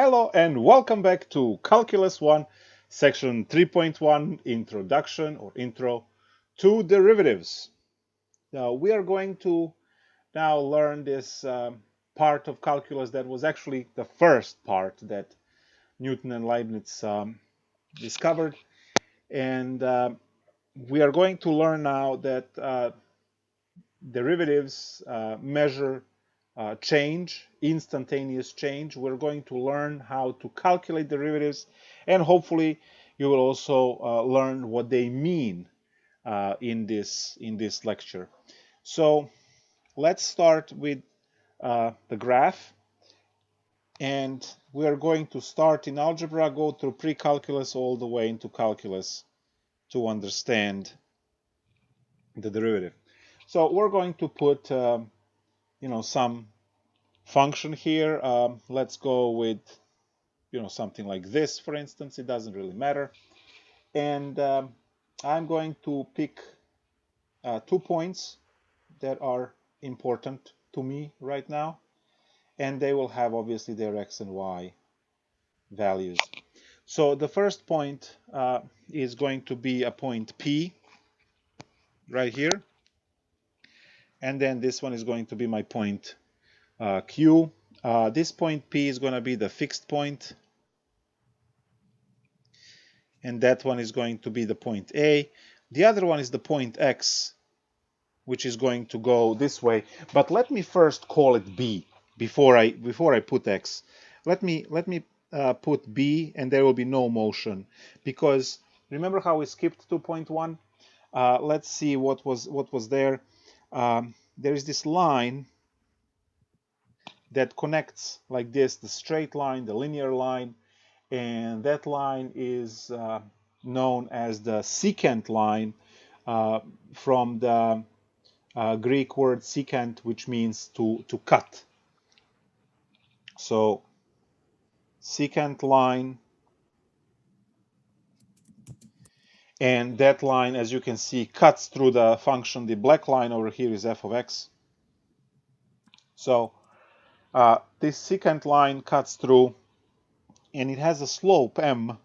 Hello and welcome back to Calculus 1, section 3.1, Introduction or Intro to Derivatives. Now we are going to now learn this part of calculus that was actually the first part that Newton and Leibniz discovered. And we are going to learn now that derivatives measure change, instantaneous change. We're going to learn how to calculate derivatives, and hopefully you will also learn what they mean in this lecture. So let's start with the graph, and we are going to start in algebra, go through pre-calculus all the way into calculus to understand the derivative. So we're going to put some function here. Let's go with something like this, for instance. It doesn't really matter. And I'm going to pick 2 points that are important to me right now, and they will have obviously their x and y values. So the first point is going to be a point P right here, and then this one is going to be my point Q. This point P is going to be the fixed point, and that one is going to be the point A. The other one is the point X, which is going to go this way. But let me first call it B before I put X. Let me put B, and there will be no motion, because remember how we skipped 2.1? Let's see what was there. There is this line that connects like this, the straight line, the linear line, and that line is known as the secant line from the Greek word secant, which means to cut. So secant line, and that line, as you can see, cuts through the function. The black line over here is f of x. So this secant line cuts through, and it has a slope m.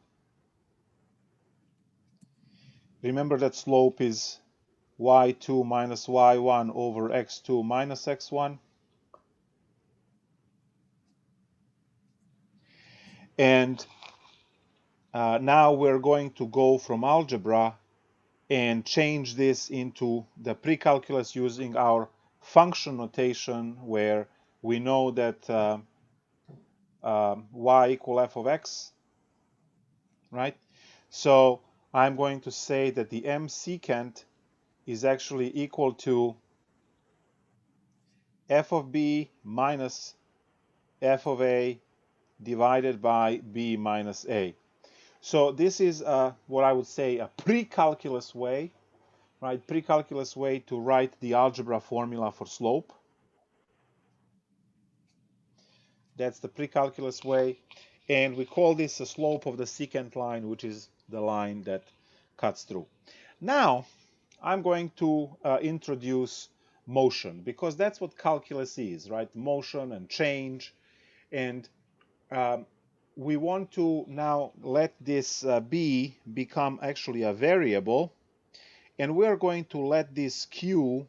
Remember that slope is y2 minus y1 over x2 minus x1. And now we're going to go from algebra and change this into the pre-calculus using our function notation, where we know that y equal f of x, right? So I'm going to say that the m secant is actually equal to f of b minus f of a divided by b minus a. So this is what I would say a pre-calculus way, right? Pre-calculus way to write the algebra formula for slope. That's the pre-calculus way, and we call this the slope of the secant line, which is the line that cuts through. Now I'm going to introduce motion, because that's what calculus is, right? Motion and change. And we want to now let this b become actually a variable, and we're going to let this q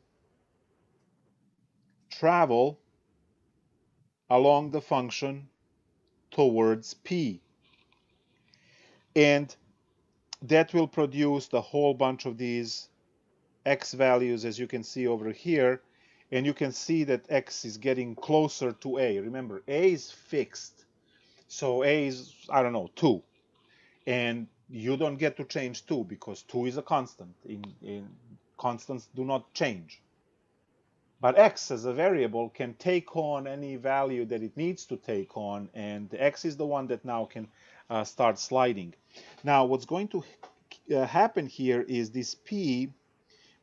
travel along the function towards p, and that will produce the whole bunch of these x values, as you can see over here. And you can see that x is getting closer to a. Remember, a is fixed, so a is, I don't know, 2, and you don't get to change 2 because 2 is a constant. In constants do not change. But x as a variable can take on any value that it needs to take on, and x is the one that now can start sliding. Now what's going to happen here is this p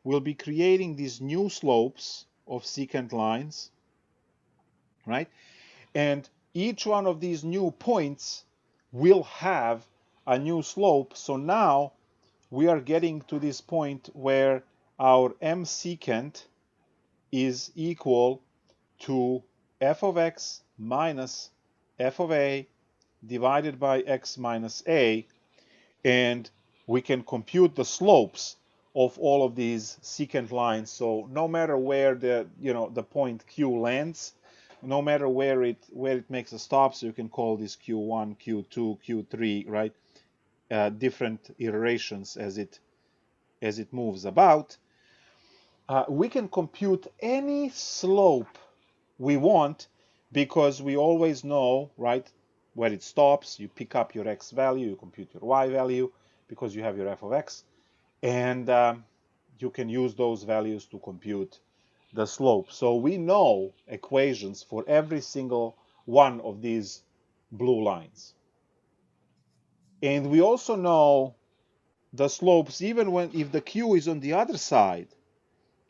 will be creating these new slopes of secant lines, right? And each one of these new points will have a new slope. So now we are getting to this point where our m secant is equal to f of x minus f of a divided by x minus a, and we can compute the slopes of all of these secant lines. So no matter where the point Q lands, no matter where it makes a stop, so you can call this Q1, Q2, Q3, right? Different iterations as it moves about. We can compute any slope we want because we always know, right, where it stops. You pick up your x value, you compute your y value because you have your f of x, and you can use those values to compute the slope. So we know equations for every single one of these blue lines. And we also know the slopes even if the q is on the other side,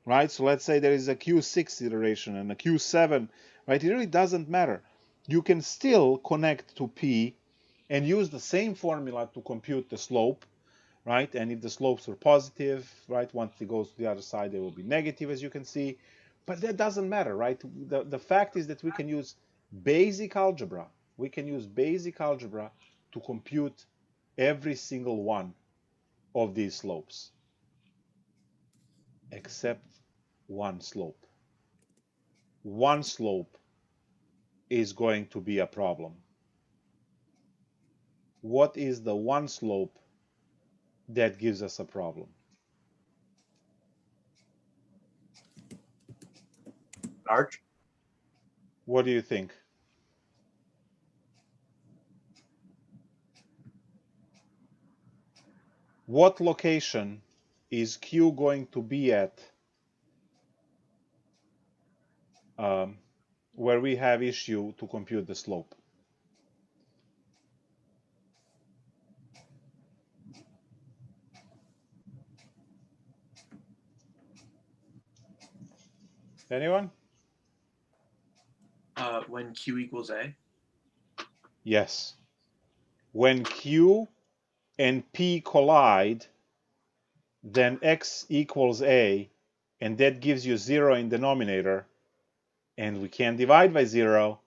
right? So let's say there is a q6 iteration and a q7, right? It really doesn't matter. You can still connect to p and use the same formula to compute the slope, right? And if the slopes are positive, right, once it goes to the other side, they will be negative, as you can see. But that doesn't matter, right? The fact is that we can use basic algebra. We can use basic algebra to compute every single one of these slopes, except one slope. One slope is going to be a problem. What is the one slope that gives us a problem? Arch. What do you think? What location is Q going to be at where we have issue to compute the slope? Anyone? When Q equals A? Yes. When Q and P collide, then X equals A, and that gives you 0 in denominator, and we can't divide by 0,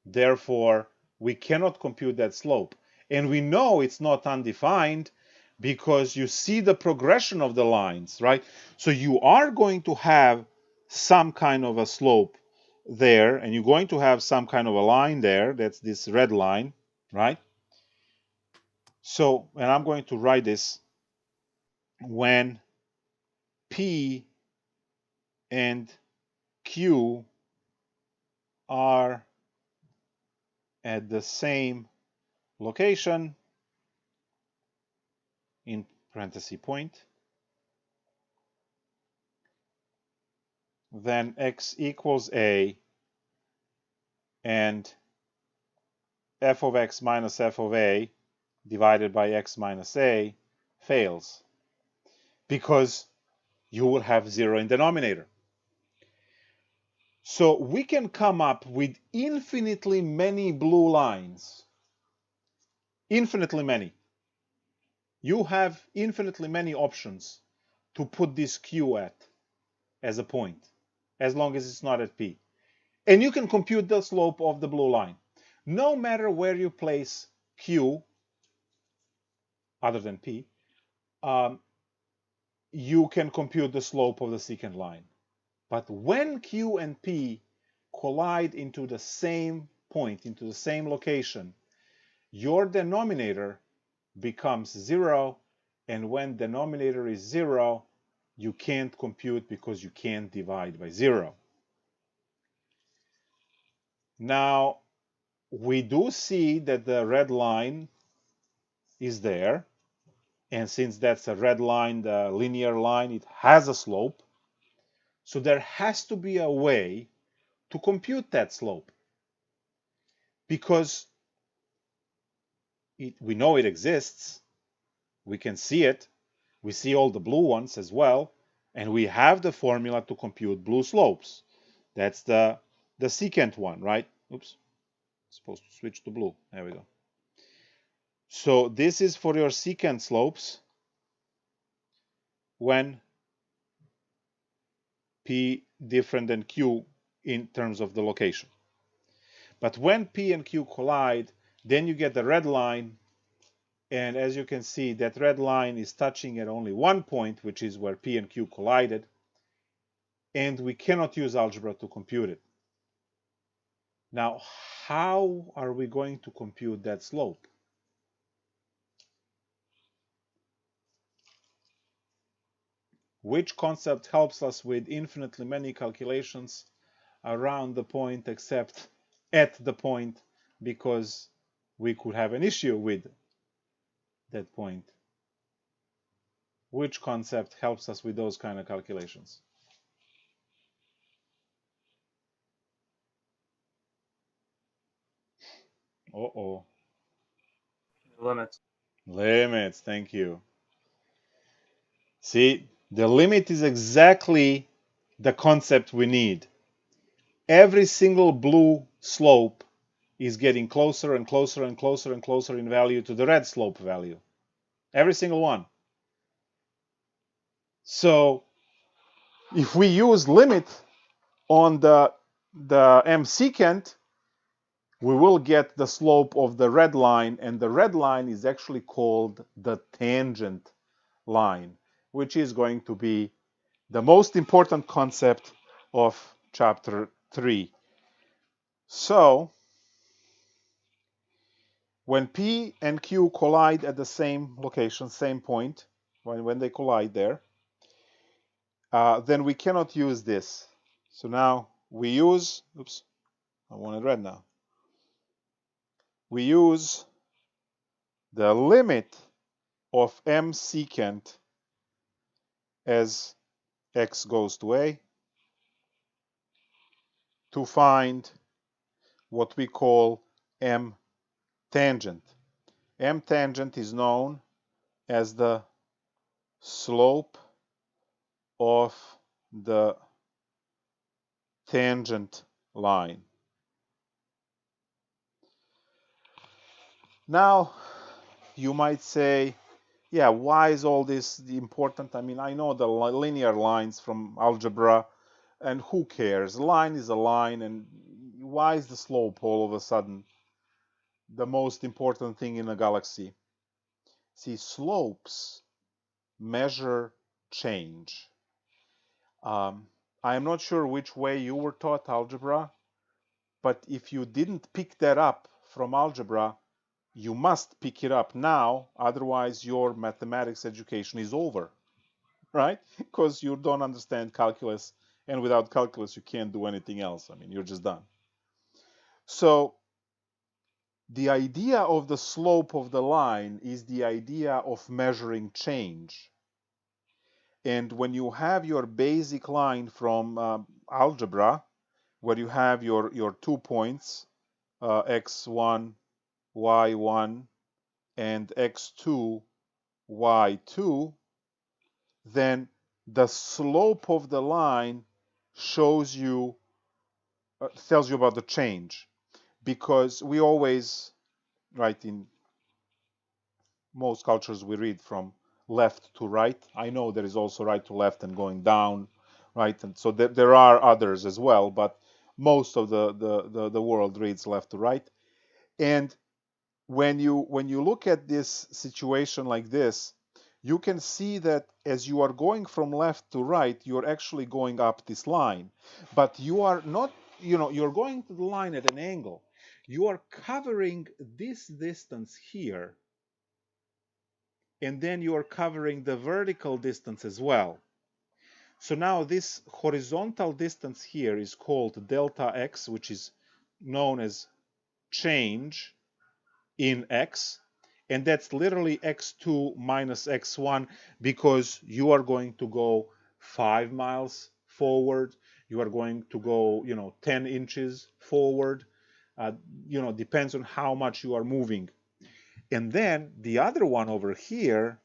therefore we cannot compute that slope. And we know it's not undefined because you see the progression of the lines, right? So you are going to have some kind of a slope there, and you're going to have some kind of a line there. That's this red line, right? So, and I'm going to write this when P and Q are at the same location, in parenthesis point, then x equals a, and f of x minus f of a divided by x minus a fails because you will have 0 in denominator. So we can come up with infinitely many blue lines. Infinitely many. You have infinitely many options to put this Q at as a point, as long as it's not at P. And you can compute the slope of the blue line. No matter where you place Q, other than P, you can compute the slope of the secant line. But when Q and P collide into the same point, into the same location, your denominator becomes 0, and when denominator is 0, you can't compute because you can't divide by 0. Now, we do see that the red line is there, and since that's a red line, the linear line, it has a slope. So there has to be a way to compute that slope, because we know it exists, we can see it, we see all the blue ones as well, and we have the formula to compute blue slopes. That's the secant one, right? Oops, supposed to switch to blue. There we go. So this is for your secant slopes when P different than Q in terms of the location. But when P and Q collide, Then you get the red line, and as you can see, that red line is touching at only one point, which is where P and Q collided, and we cannot use algebra to compute it. Now, how are we going to compute that slope? Which concept helps us with infinitely many calculations around the point except at the point, because we could have an issue with that point? Which concept helps us with those kind of calculations? Uh-oh. Limits. Limits, thank you. See, the limit is exactly the concept we need. Every single blue slope is getting closer and closer and closer and closer in value to the red slope value. Every single one. So if we use limit on the m secant, we will get the slope of the red line, and the red line is actually called the tangent line, which is going to be the most important concept of chapter 3. So when P and Q collide at the same location, same point, when they collide there, then we cannot use this. So now we use, oops, I want it red now. We use the limit of m secant as x goes to a to find what we call m tangent. M tangent is known as the slope of the tangent line. Now, you might say, yeah, why is all this important? I mean, I know the linear lines from algebra, and who cares? A line is a line, and why is the slope all of a sudden the most important thing in a galaxy? See, slopes measure change. I am not sure which way you were taught algebra, but if you didn't pick that up from algebra, you must pick it up now, otherwise your mathematics education is over, right? Because you don't understand calculus, and without calculus you can't do anything else. I mean, you're just done. So the idea of the slope of the line is the idea of measuring change. And when you have your basic line from algebra, where you have your 2 points, x1, y1, and x2, y2, then the slope of the line shows you, tells you about the change. Because we always, right, in most cultures we read from left to right. I know there is also right to left and going down, right? And so there are others as well, but most of the world reads left to right. And when you look at this situation like this, you can see that as you are going from left to right, you're actually going up this line. But you are not, you're going to the line at an angle. You are covering this distance here, and then you are covering the vertical distance as well. So now this horizontal distance here is called delta x, which is known as change in x, and that's literally x2 minus x1, because you are going to go 5 miles forward, you are going to go 10 inches forward, depends on how much you are moving. And then the other one over here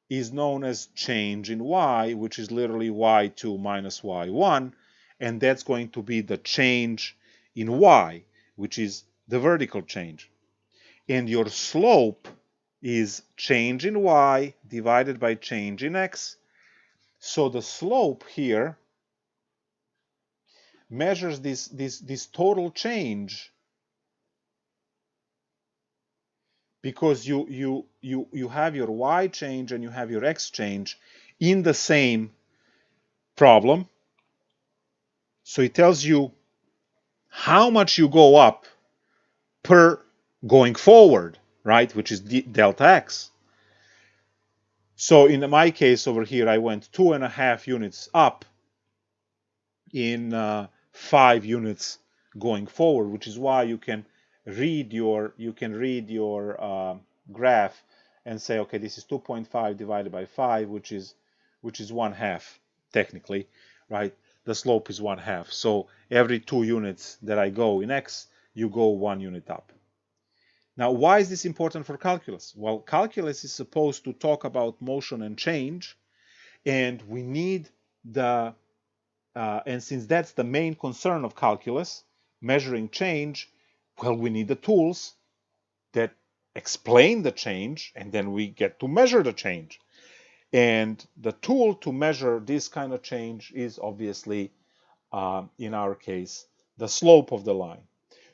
is known as change in y, which is literally y2 minus y1, and that's going to be the change in y, which is the vertical change. And your slope is change in y divided by change in x. So the slope here measures this total change because you have your y change and you have your x change in the same problem. So it tells you how much you go up per going forward, right? Which is delta x. So in my case over here, I went 2.5 units up in 5 units going forward, which is why you can read your graph and say, okay, this is 2.5 divided by 5, which is 1/2 technically, right? The slope is 1/2. So every 2 units that I go in x, you go 1 unit up. Now, why is this important for calculus? Well, calculus is supposed to talk about motion and change, and we need the and since that's the main concern of calculus, measuring change, well, we need the tools that explain the change, and then we get to measure the change. And the tool to measure this kind of change is obviously, in our case, the slope of the line.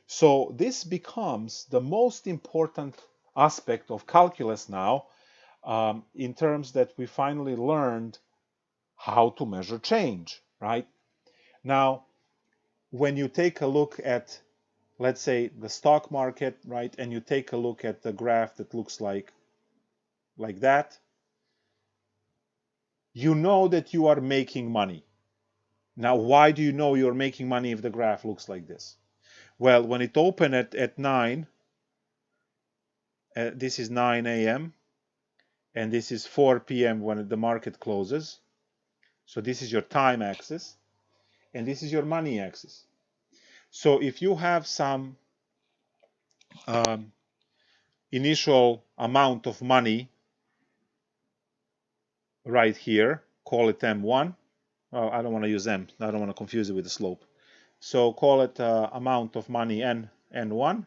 So this becomes the most important aspect of calculus now, in terms that we finally learned how to measure change, right? Now, when you take a look at, let's say, the stock market, right, and you take a look at the graph that looks like that, you know that you are making money. Now, why do you know you're making money if the graph looks like this? Well, when it opened at 9, this is 9 a.m., and this is 4 p.m. when the market closes. So this is your time axis, and this is your money axis. So if you have some initial amount of money right here, call it M1. Well, I don't want to use M. I don't want to confuse it with the slope. So call it amount of money N1.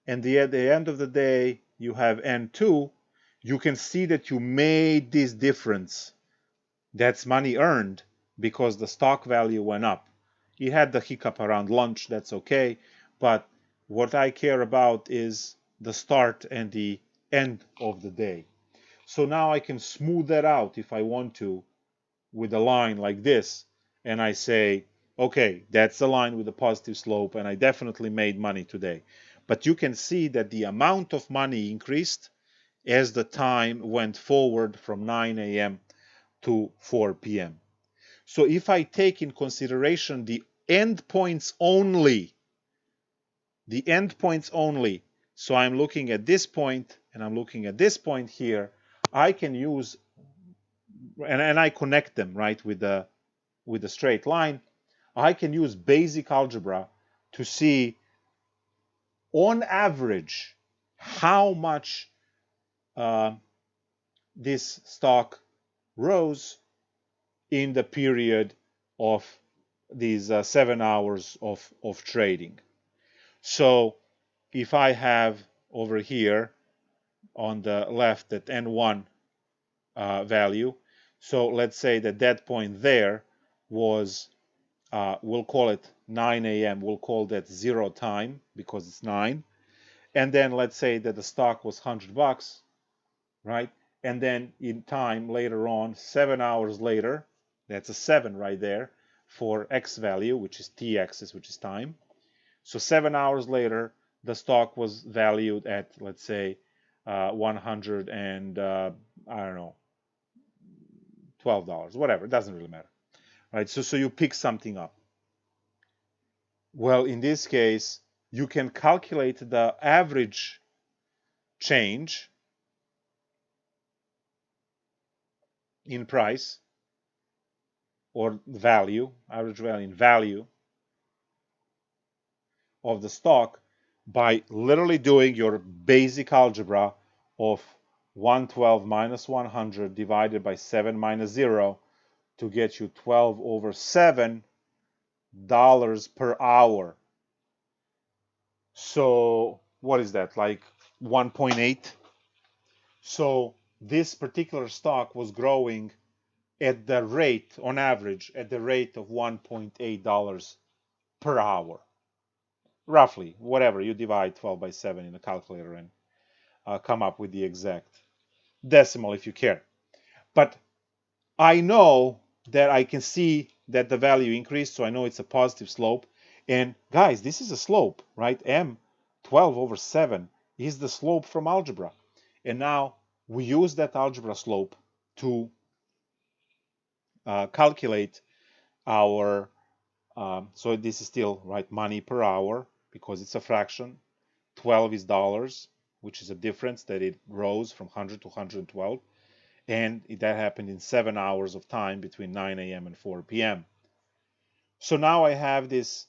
And at the end of the day, you have N2. You can see that you made this difference. That's money earned because the stock value went up. You had the hiccup around lunch. That's okay. But what I care about is the start and the end of the day. So now I can smooth that out if I want to with a line like this. And I say, okay, that's the line with a positive slope, and I definitely made money today. But you can see that the amount of money increased as the time went forward from 9 a.m. to 4 p.m. So if I take in consideration the endpoints only, so I'm looking at this point and I'm looking at this point here, I can use, and I connect them, right, with the straight line. I can use basic algebra to see on average how much this stock rose in the period of these 7 hours of trading. So if I have over here on the left that N1 value, so let's say that point there was, we'll call it 9 a.m. We'll call that 0 time because it's 9. And then let's say that the stock was $100, right? And then in time later on, 7 hours later, that's a 7 right there for X value, which is T axis, which is time. So 7 hours later, the stock was valued at, let's say, 100 and I don't know, $12, whatever. It doesn't really matter, right? So you pick something up. Well, in this case, you can calculate the average change in price or value, average value in value of the stock by literally doing your basic algebra of 112 minus 100 divided by 7 minus 0 to get you 12 over $7 per hour. So what is that, like 1.8? So this particular stock was growing at the rate, on average, at the rate of $1.8 per hour. Roughly, whatever, you divide 12 by 7 in a calculator come up with the exact decimal if you care. But I know that I can see that the value increased, so I know it's a positive slope. And guys, this is a slope, right? M 12 over 7 is the slope from algebra. And now we use that algebra slope to calculate our, so this is still, right, money per hour because it's a fraction. 12 is dollars, which is a difference that it rose from 100 to 112. And that happened in 7 hours of time between 9 a.m. and 4 p.m. So now I have this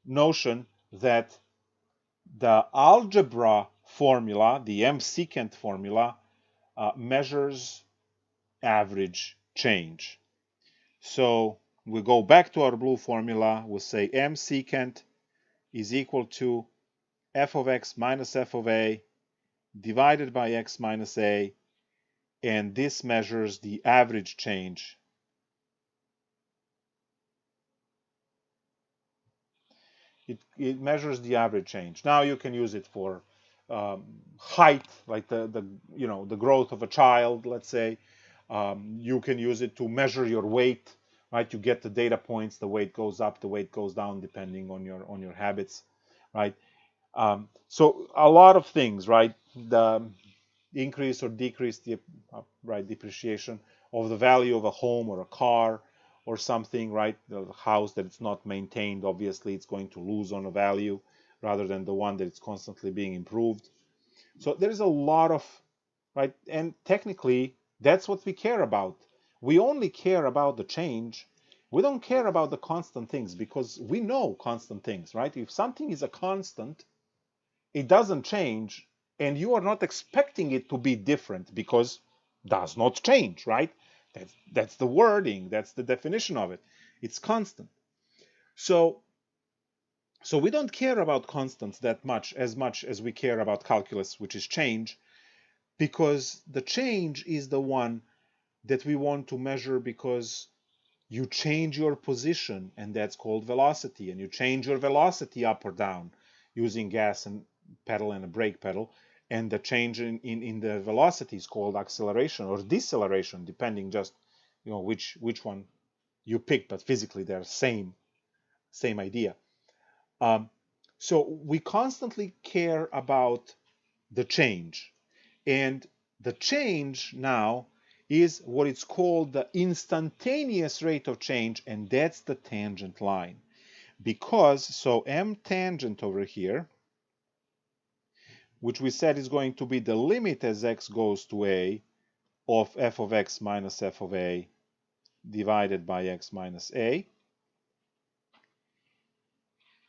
notion that the algebra formula, the m-secant formula, measures average change. So we go back to our blue formula. We'll say m-secant is equal to f of x minus f of a divided by x minus a, and this measures the average change. It measures the average change. Now you can use it for height, like the growth of a child, let's say. You can use it to measure your weight, right? You get the data points. The weight goes up, the weight goes down, depending on your habits, right? So a lot of things, right? The increase or decrease the depreciation of the value of a home or a car or something, right? The house that it's not maintained, obviously it's going to lose on a value rather than the one that it's constantly being improved. So there's a lot of, right? And technically that's what we care about. We only care about the change. We don't care about the constant things because we know constant things, right? If something is a constant, it doesn't change, and you are not expecting it to be different because it does not change, right? That's the wording, that's the definition of it. It's constant. So we don't care about constants that much as we care about calculus, which is change, because the change is the one that we want to measure because you change your position, and that's called velocity, and you change your velocity up or down using gas and pedal and a brake pedal, and the change in the velocity is called acceleration or deceleration, depending just which one you pick, but physically they're same idea. So we constantly care about the change, and the change now is what it's called the instantaneous rate of change, and that's the tangent line. Because, so m tangent over here, which we said is going to be the limit as x goes to a of f of x minus f of a divided by x minus a,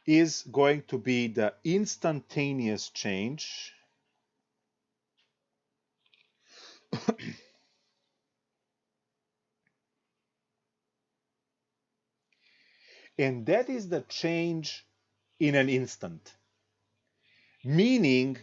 is going to be the instantaneous change and that is the change in an instant, meaning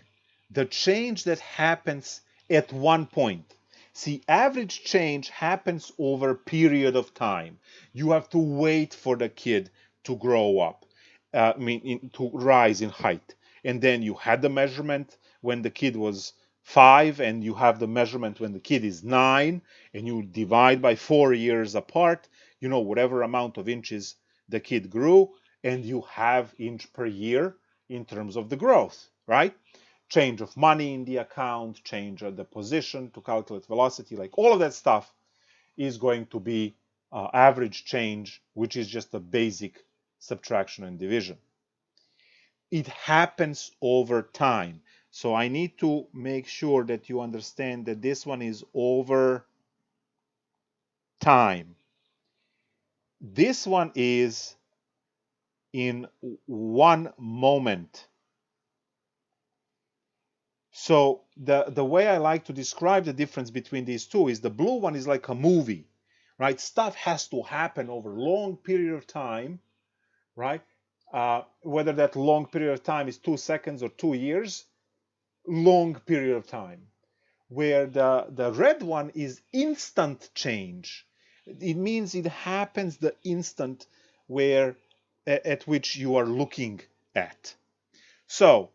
the change that happens at one point. See, average change happens over a period of time. You have to wait for the kid to grow up, to rise in height. And then you had the measurement when the kid was 5, and you have the measurement when the kid is 9, and you divide by 4 years apart, whatever amount of inches the kid grew, and you have inch per year in terms of the growth, right? Change of money in the account, change of the position to calculate velocity, like all of that stuff is going to be average change, which is just a basic subtraction and division. It happens over time. So I need to make sure that you understand that this one is over time. This one is in one moment. So the way I like to describe the difference between these two is the blue one is like a movie, right? Stuff has to happen over a long period of time, right? Whether that long period of time is 2 seconds or 2 years, long period of time. Where the red one is instant change. It means it happens the instant at which you are looking at. So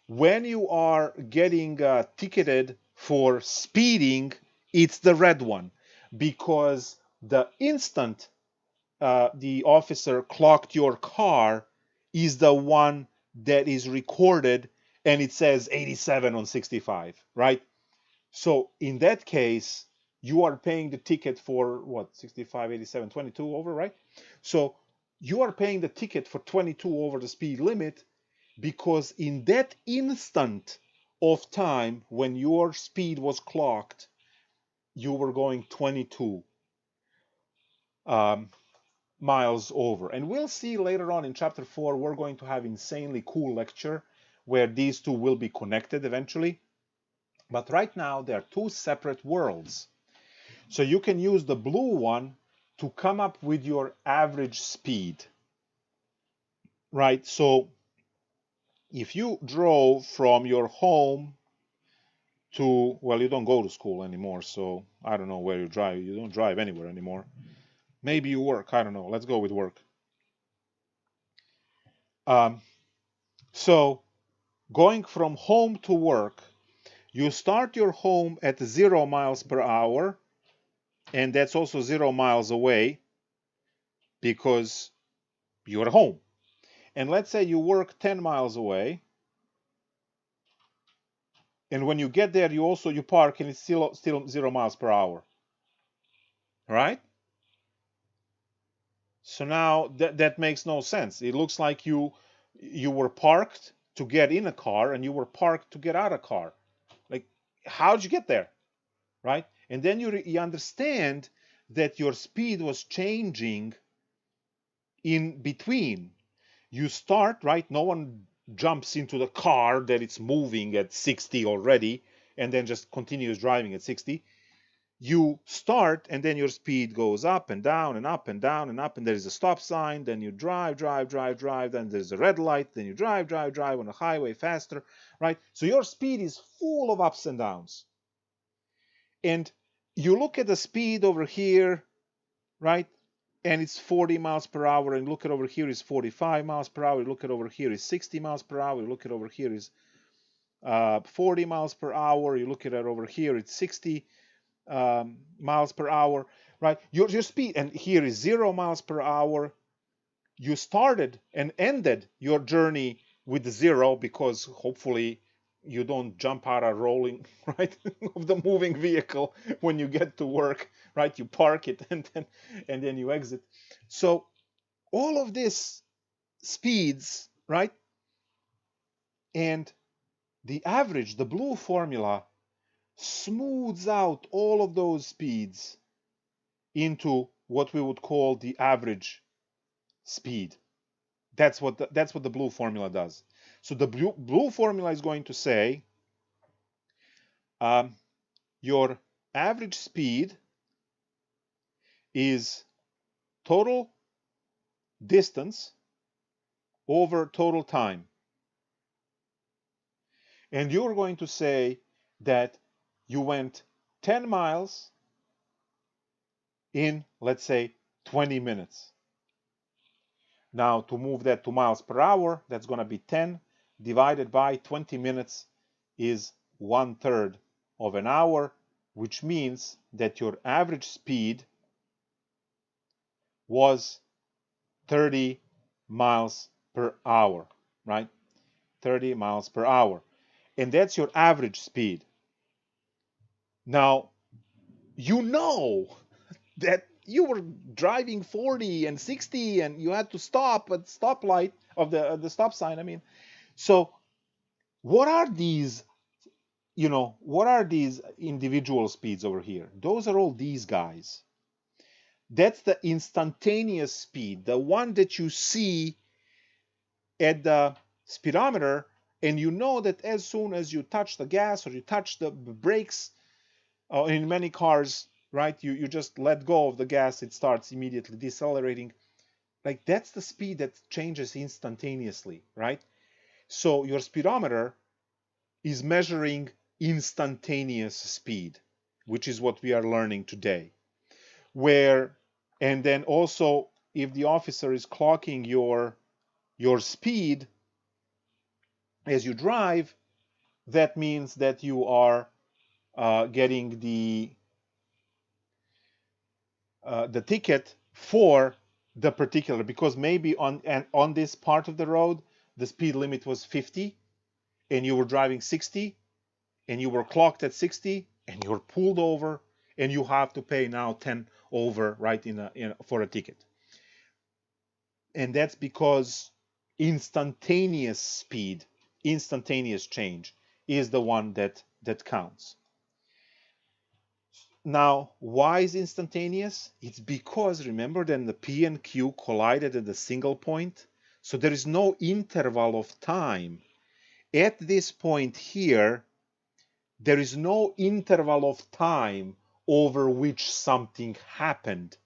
When you are getting ticketed for speeding, it's the red one, because the instant the officer clocked your car is the one that is recorded, and it says 87 on 65, right? So in that case, you are paying the ticket for what, 65, 87, 22 over, right? So you are paying the ticket for 22 over the speed limit, because in that instant of time when your speed was clocked, you were going 22 miles over. And we'll see later on in chapter 4, we're going to have insanely cool lecture where these two will be connected eventually. But right now, they are two separate worlds. So you can use the blue one to come up with your average speed, right? So if you drove from your home to, well, you don't go to school anymore, so I don't know where you drive. You don't drive anywhere anymore. Maybe you work. I don't know. Let's go with work. So going from home to work, you start your home at 0 miles per hour, and that's also 0 miles away because you're home. And let's say you work 10 miles away, and when you get there, you park, and it's still 0 miles per hour, right? So now that makes no sense. It looks like you were parked to get in a car, and you were parked to get out of a car. Like, how'd you get there, right? And then you understand that your speed was changing in between. You start, right? No one jumps into the car that it's moving at 60 already and then just continues driving at 60. You start, and then your speed goes up and down and up and down and up, and there's a stop sign. Then you drive, then there's a red light. Then you drive on the highway faster, right? So your speed is full of ups and downs. And you look at the speed over here, right? And it's 40 miles per hour, and look at over here is 45 miles per hour. Look at over here is 60 miles per hour. Look at over here is 40 miles per hour. You look at it over here, it's 60 miles per hour, right? Your speed, and here is 0 miles per hour. You started and ended your journey with 0, because hopefully you don't jump out of rolling, right, of the moving vehicle when you get to work, right? You park it, and then you exit. So all of this speeds, right? And the average, the blue formula, smooths out all of those speeds into what we would call the average speed. That's what the blue formula does. So the blue formula is going to say your average speed is total distance over total time. And you're going to say that you went 10 miles in, let's say, 20 minutes. Now, to move that to miles per hour, that's going to be 10 divided by 20 minutes is 1/3 of an hour, which means that your average speed was 30 miles per hour, right? 30 miles per hour. And that's your average speed. Now, you know that you were driving 40 and 60 and you had to stop at stoplight of the stop sign. I mean, so what are these, what are these individual speeds over here? Those are all these guys. That's the instantaneous speed, the one that you see at the speedometer, and you know that as soon as you touch the gas or you touch the brakes, in many cars, right, you just let go of the gas, it starts immediately decelerating. Like, that's the speed that changes instantaneously, right? So your speedometer is measuring instantaneous speed, which is what we are learning today. And then also, if the officer is clocking your speed, as you drive, that means that you are getting the ticket for the particular, because maybe on this part of the road the speed limit was 50 and you were driving 60 and you were clocked at 60 and you were pulled over and you have to pay now 10 over, right, for a ticket. And that's because instantaneous speed, instantaneous change is the one that counts. Now, why is instantaneous? It's because, remember, then the P and Q collided at a single point. So there is no interval of time. At this point here, there is no interval of time over which something happened.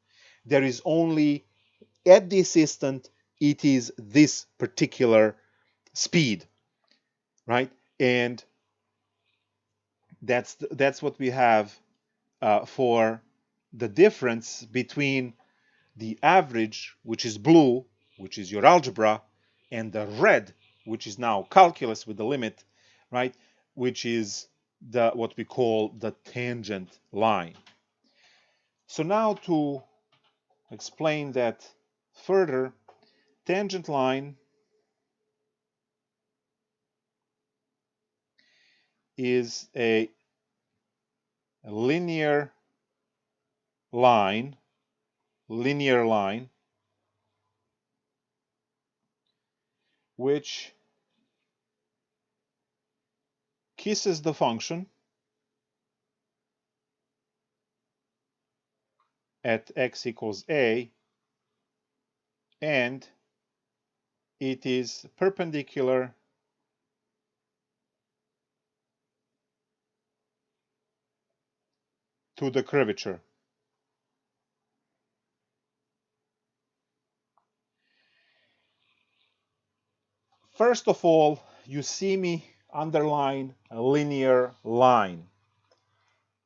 There is only, at this instant, it is this particular speed, right? And that's what we have for the difference between the average, which is blue, which is your algebra, and the red, which is now calculus with the limit, right? Which is what we call the tangent line. So now to explain that further, tangent line is a linear line, which kisses the function at x equals a, and it is perpendicular to the curvature. First of all, you see me underline a linear line.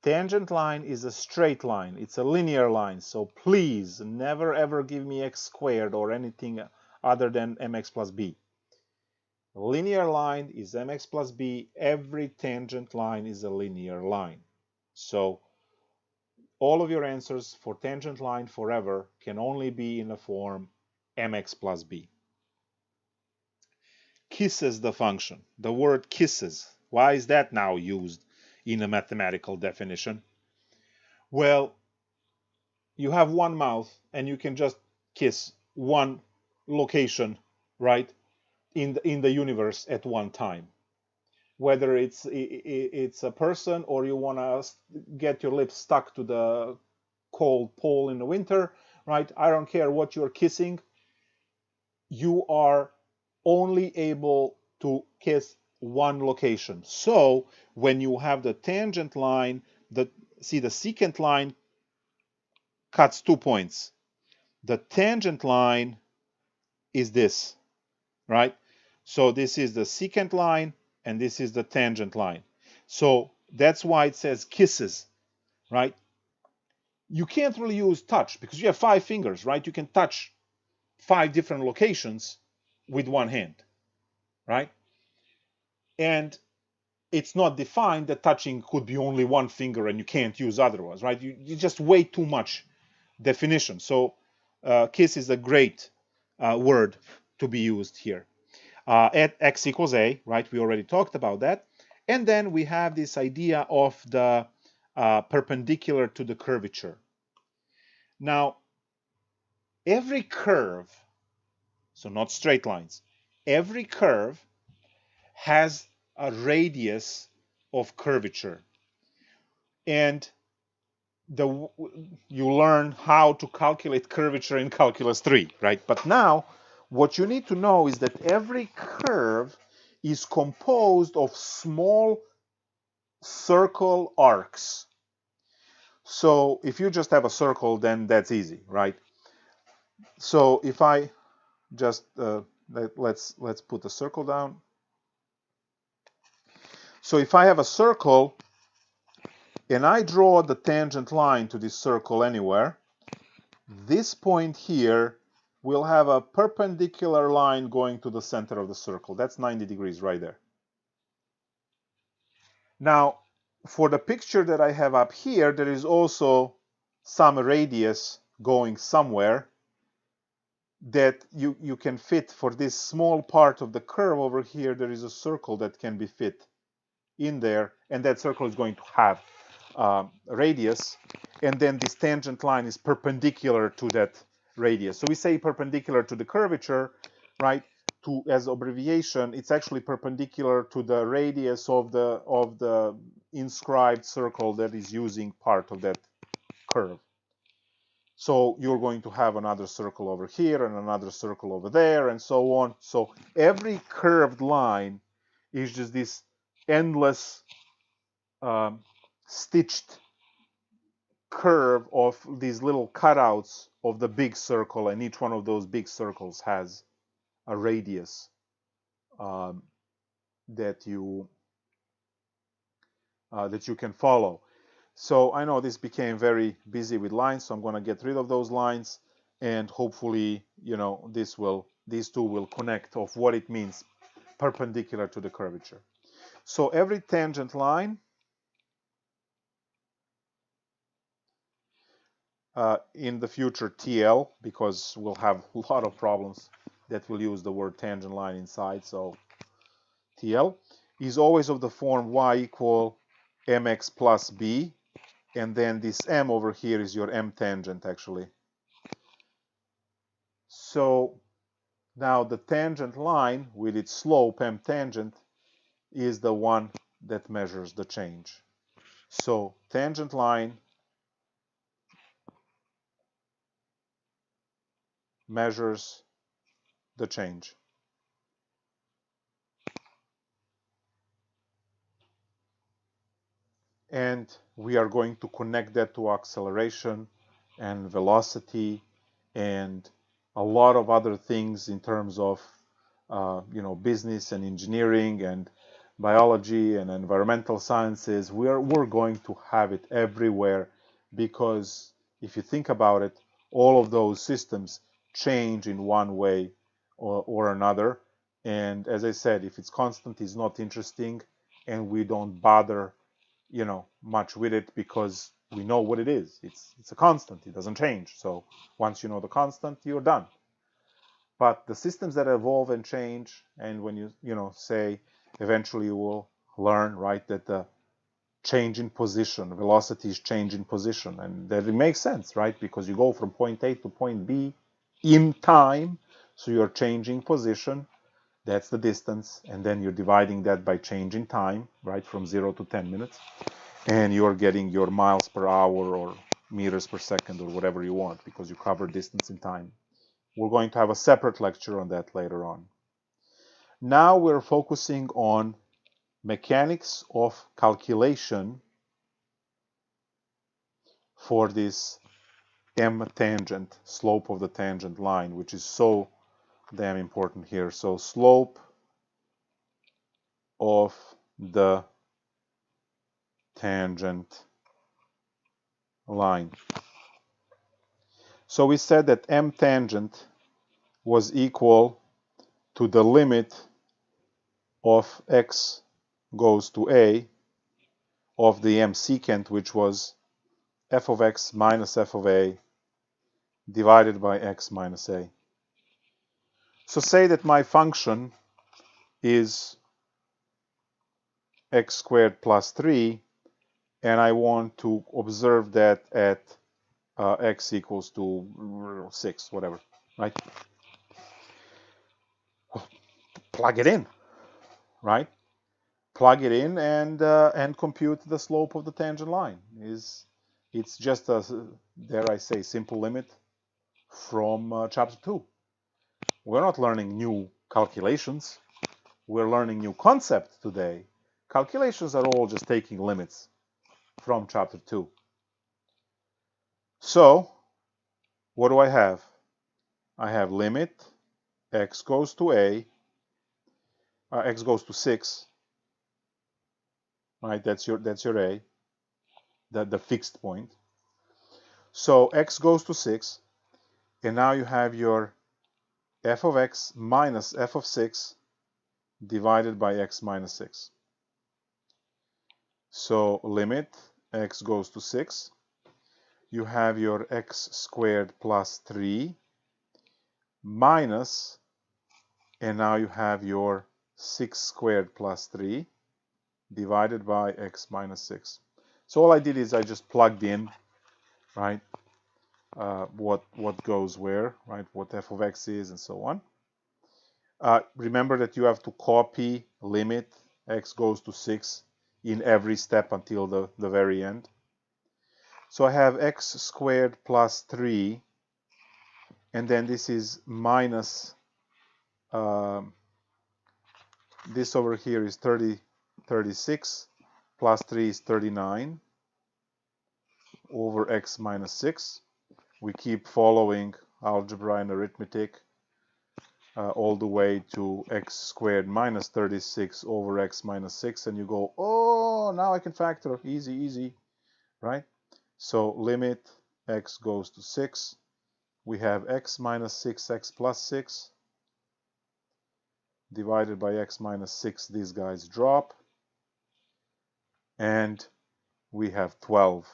Tangent line is a straight line. It's a linear line. So please never ever give me x squared or anything other than mx plus b. A linear line is mx plus b. Every tangent line is a linear line. So all of your answers for tangent line forever can only be in the form mx plus b. Kisses the function. The word kisses. Why is that now used in a mathematical definition? Well, you have one mouth and you can just kiss one location, right, in the universe at one time. Whether it's a person or you want to get your lips stuck to the cold pole in the winter, right? I don't care what you're kissing. You are only able to kiss one location. So when you have the tangent line, the secant line cuts 2 points. The tangent line is this, right? So this is the secant line and this is the tangent line. So that's why it says kisses, right? You can't really use touch because you have 5 fingers, right? You can touch 5 different locations with one hand, right? And it's not defined that touching could be only one finger and you can't use other ones, right? You just way too much definition. So kiss is a great word to be used here. At x equals a, right? We already talked about that. And then we have this idea of the perpendicular to the curvature. Now, every curve, so not straight lines, every curve has a radius of curvature. And you learn how to calculate curvature in Calculus 3, right? But now, what you need to know is that every curve is composed of small circle arcs. So if you just have a circle, then that's easy, right? So if I just let's put the circle down. So if I have a circle and I draw the tangent line to this circle anywhere, this point here we'll have a perpendicular line going to the center of the circle. That's 90 degrees right there. Now, for the picture that I have up here, there is also some radius going somewhere that you can fit. For this small part of the curve over here, there is a circle that can be fit in there, and that circle is going to have a radius, and then this tangent line is perpendicular to that radius. So we say perpendicular to the curvature, right? As abbreviation, it's actually perpendicular to the radius of the inscribed circle that is using part of that curve. So you're going to have another circle over here and another circle over there and so on. So every curved line is just this endless stitched curve of these little cutouts of the big circle, and each one of those big circles has a radius that you can follow. So I know this became very busy with lines, so I'm going to get rid of those lines, and hopefully, these two will connect of what it means perpendicular to the curvature. So every tangent line in the future TL, because we'll have a lot of problems that will use the word tangent line inside, so TL is always of the form y equal mx plus b, and then this m over here is your m tangent actually. So now the tangent line with its slope m tangent is the one that measures the change. So tangent line measures the change. And we are going to connect that to acceleration and velocity and a lot of other things in terms of business and engineering and biology and environmental sciences. We're going to have it everywhere, because if you think about it, all of those systems change in one way or another. And as I said, if it's constant, it's not interesting, and we don't bother much with it, because we know what it is. It's a constant. It doesn't change. So once you know the constant, you're done. But the systems that evolve and change, and when you say eventually you will learn, right, that the change in position, velocity is change in position, and that it makes sense, right, because you go from point A to point B in time, so you're changing position. That's the distance, and then you're dividing that by change in time, right, from 0 to 10 minutes, and you're getting your miles per hour or meters per second or whatever you want, because you cover distance in time. We're going to have a separate lecture on that later on. Now we're focusing on mechanics of calculation for this m tangent, slope of the tangent line, which is so damn important here. So slope of the tangent line. So we said that m tangent was equal to the limit of x goes to a of the m secant, which was f of x minus f of a divided by x minus a. So say that my function is x squared plus 3, and I want to observe that at x equals to 6, whatever, right? Plug it in, right? Plug it in and compute the slope of the tangent line. It's just a, dare I say, simple limit from chapter 2. We're not learning new calculations. We're learning new concepts today. Calculations are all just taking limits from chapter 2. So what do I have? I have limit x goes to a, x goes to 6, right? That's your a, the fixed point. So x goes to 6, and now you have your f of x minus f of 6 divided by x minus 6. So limit x goes to 6. You have your x squared plus 3 minus, and now you have your 6 squared plus 3 divided by x minus 6. So all I did is I just plugged in, right, what goes where, right, what f of x is and so on. Remember that you have to copy limit x goes to 6 in every step until the very end. So I have x squared plus 3, and then this is minus, this over here is 36, plus 3 is 39, over x minus 6. We keep following algebra and arithmetic all the way to x squared minus 36 over x minus 6, and you go, oh, now I can factor, easy, easy, right? So limit x goes to 6. We have x minus 6x plus 6 divided by x minus 6. These guys drop, and we have 12.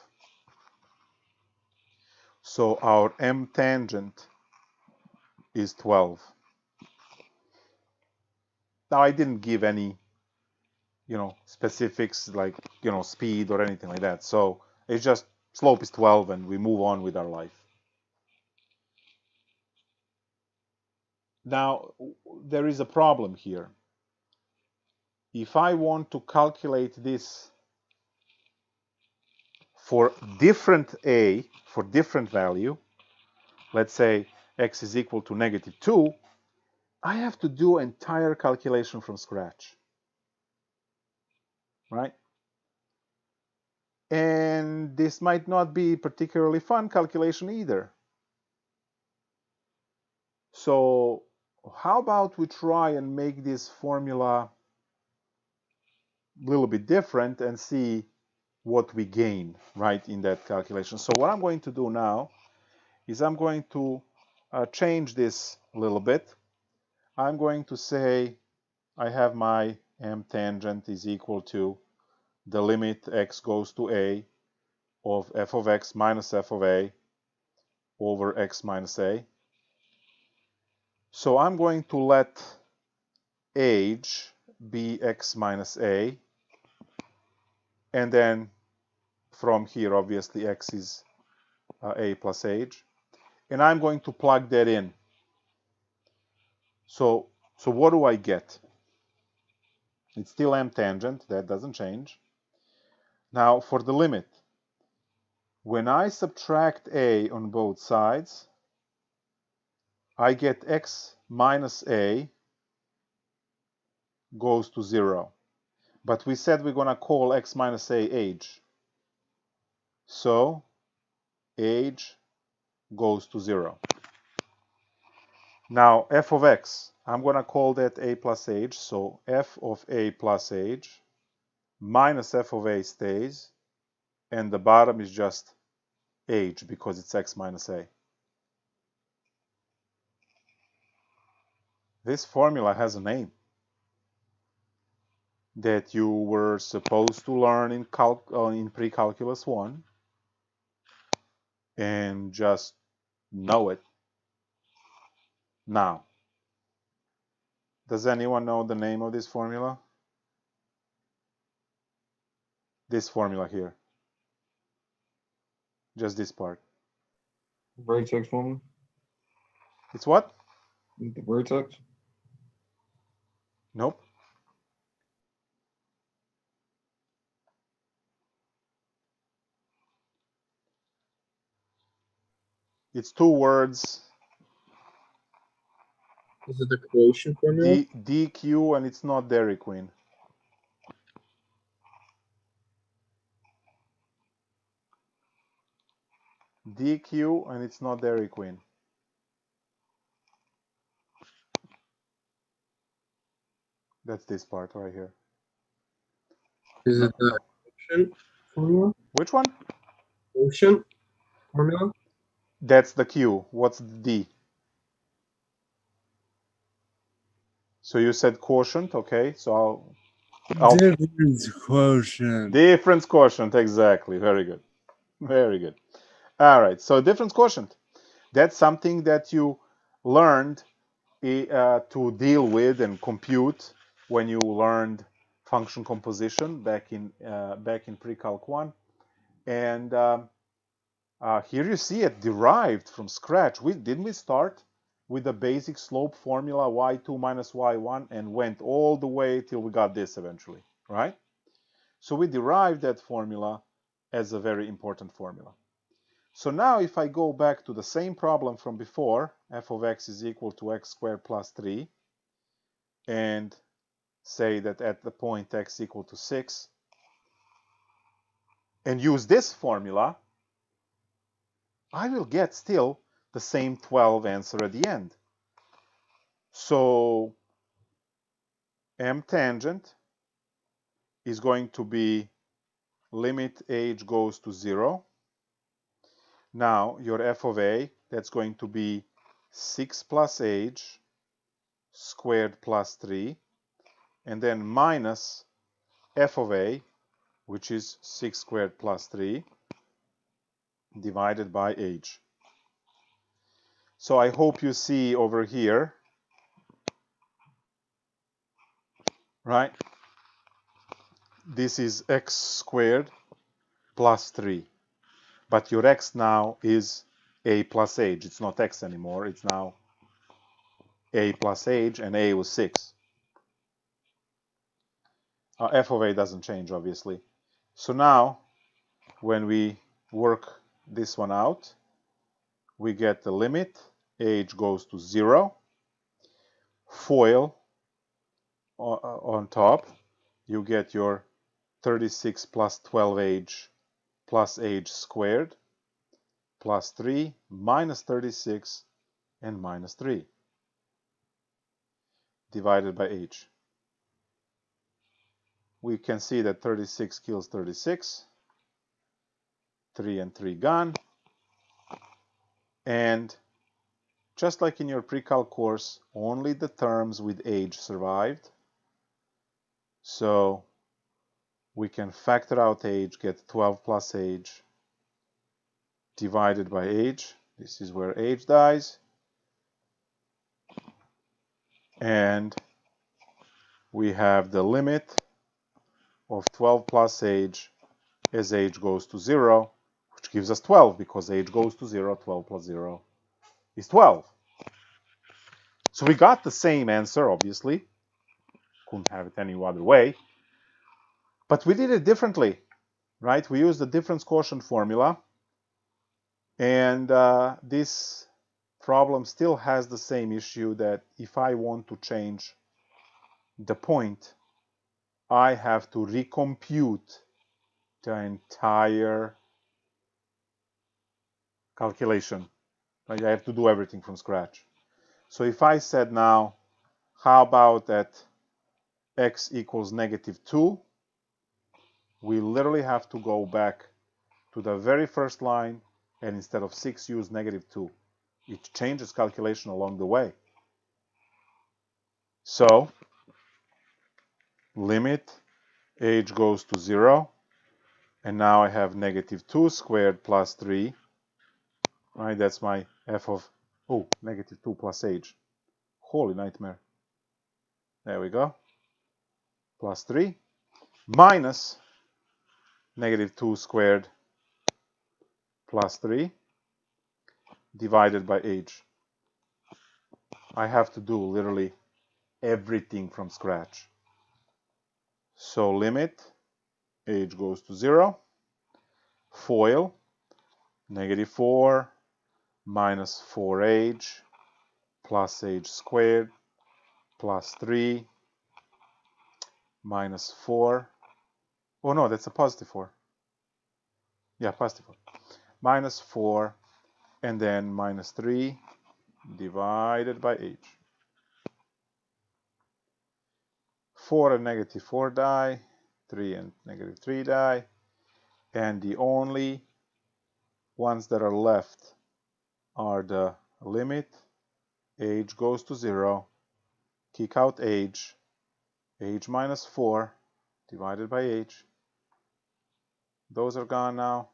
So our m tangent is 12. Now I didn't give any, specifics like, speed or anything like that. So it's just slope is 12 and we move on with our life. Now there is a problem here. If I want to calculate this for different a, for different value, let's say x is equal to -2, I have to do entire calculation from scratch, right? And this might not be particularly fun calculation either. So how about we try and make this formula a little bit different and see what we gain, right, in that calculation. So what I'm going to do now is I'm going to change this a little bit. I'm going to say I have my m tangent is equal to the limit x goes to a of f of x minus f of a over x minus a. So I'm going to let age be x minus a, and then from here obviously x is a plus age, and I'm going to plug that in. So what do I get? It's still m tangent, that doesn't change. Now for the limit, when I subtract a on both sides, I get x minus a goes to 0. But we said we're going to call x minus a age. So age goes to 0. Now f of x, I'm going to call that a plus age. So f of a plus age minus f of a stays, and the bottom is just age because it's x minus a. This formula has a name that you were supposed to learn in pre-calculus 1 and just know it now. Does anyone know the name of this formula? This formula here. Just this part. Vertex formula? It's what? The vertex? Nope. It's two words. Is it the quotient formula? DQ, and it's not Dairy Queen. DQ, and it's not Dairy Queen. That's this part right here. Is it the quotient formula? Which one? Quotient formula? That's the Q. What's the D? So you said quotient, okay? So I'll difference quotient. difference quotient, exactly. Very good. Very good. All right, so difference quotient. That's something that you learned to deal with and compute when you learned function composition back in pre-calc 1. And here you see it derived from scratch. Didn't we start with the basic slope formula y2 minus y1 and went all the way till we got this eventually, right? So we derived that formula as a very important formula. So now if I go back to the same problem from before, f of x is equal to x squared plus 3, and say that at the point x equal to 6, and use this formula, I will get still the same 12 answer at the end. So m tangent is going to be limit age goes to 0. Now your f of a, that's going to be 6 plus age squared plus 3, and then minus f of a, which is 6 squared plus 3, divided by age. So I hope you see over here, right? This is x squared plus 3. But your x now is a plus age. It's not x anymore. It's now a plus age, and a was 6. F of a doesn't change, obviously. So now, when we work this one out, we get the limit. Age goes to 0. FOIL on top. You get your 36 plus 12 age plus age squared plus 3 minus 36 and minus 3 divided by age. We can see that 36 kills 36, 3 and 3 gone, and just like in your pre-calc course, only the terms with age survived. So we can factor out age, get 12 plus age divided by age. This is where age dies. And we have the limit of 12 plus age as age goes to 0, which gives us 12, because age goes to 0, 12 plus 0 is 12. So we got the same answer, obviously. Couldn't have it any other way. But we did it differently, right? We used the difference quotient formula. And this problem still has the same issue, that if I want to change the point, I have to recompute the entire calculation. Right? I have to do everything from scratch. So if I said now, how about that x equals -2, we literally have to go back to the very first line, and instead of 6 use -2. It changes calculation along the way. So limit age goes to 0, and now I have -2 squared plus 3. Right, that's my f of -2 plus age. Holy nightmare. There we go. Plus 3 minus -2 squared plus 3 divided by age. I have to do literally everything from scratch. So limit age goes to 0. FOIL -4 minus 4 age plus age squared plus 3 minus 4. Oh no, that's a positive 4. Yeah, positive 4. Minus 4, and then minus 3 divided by age. 4 and -4 die, 3 and -3 die, and the only ones that are left are the limit age goes to 0, kick out age minus 4 divided by age. Those are gone now,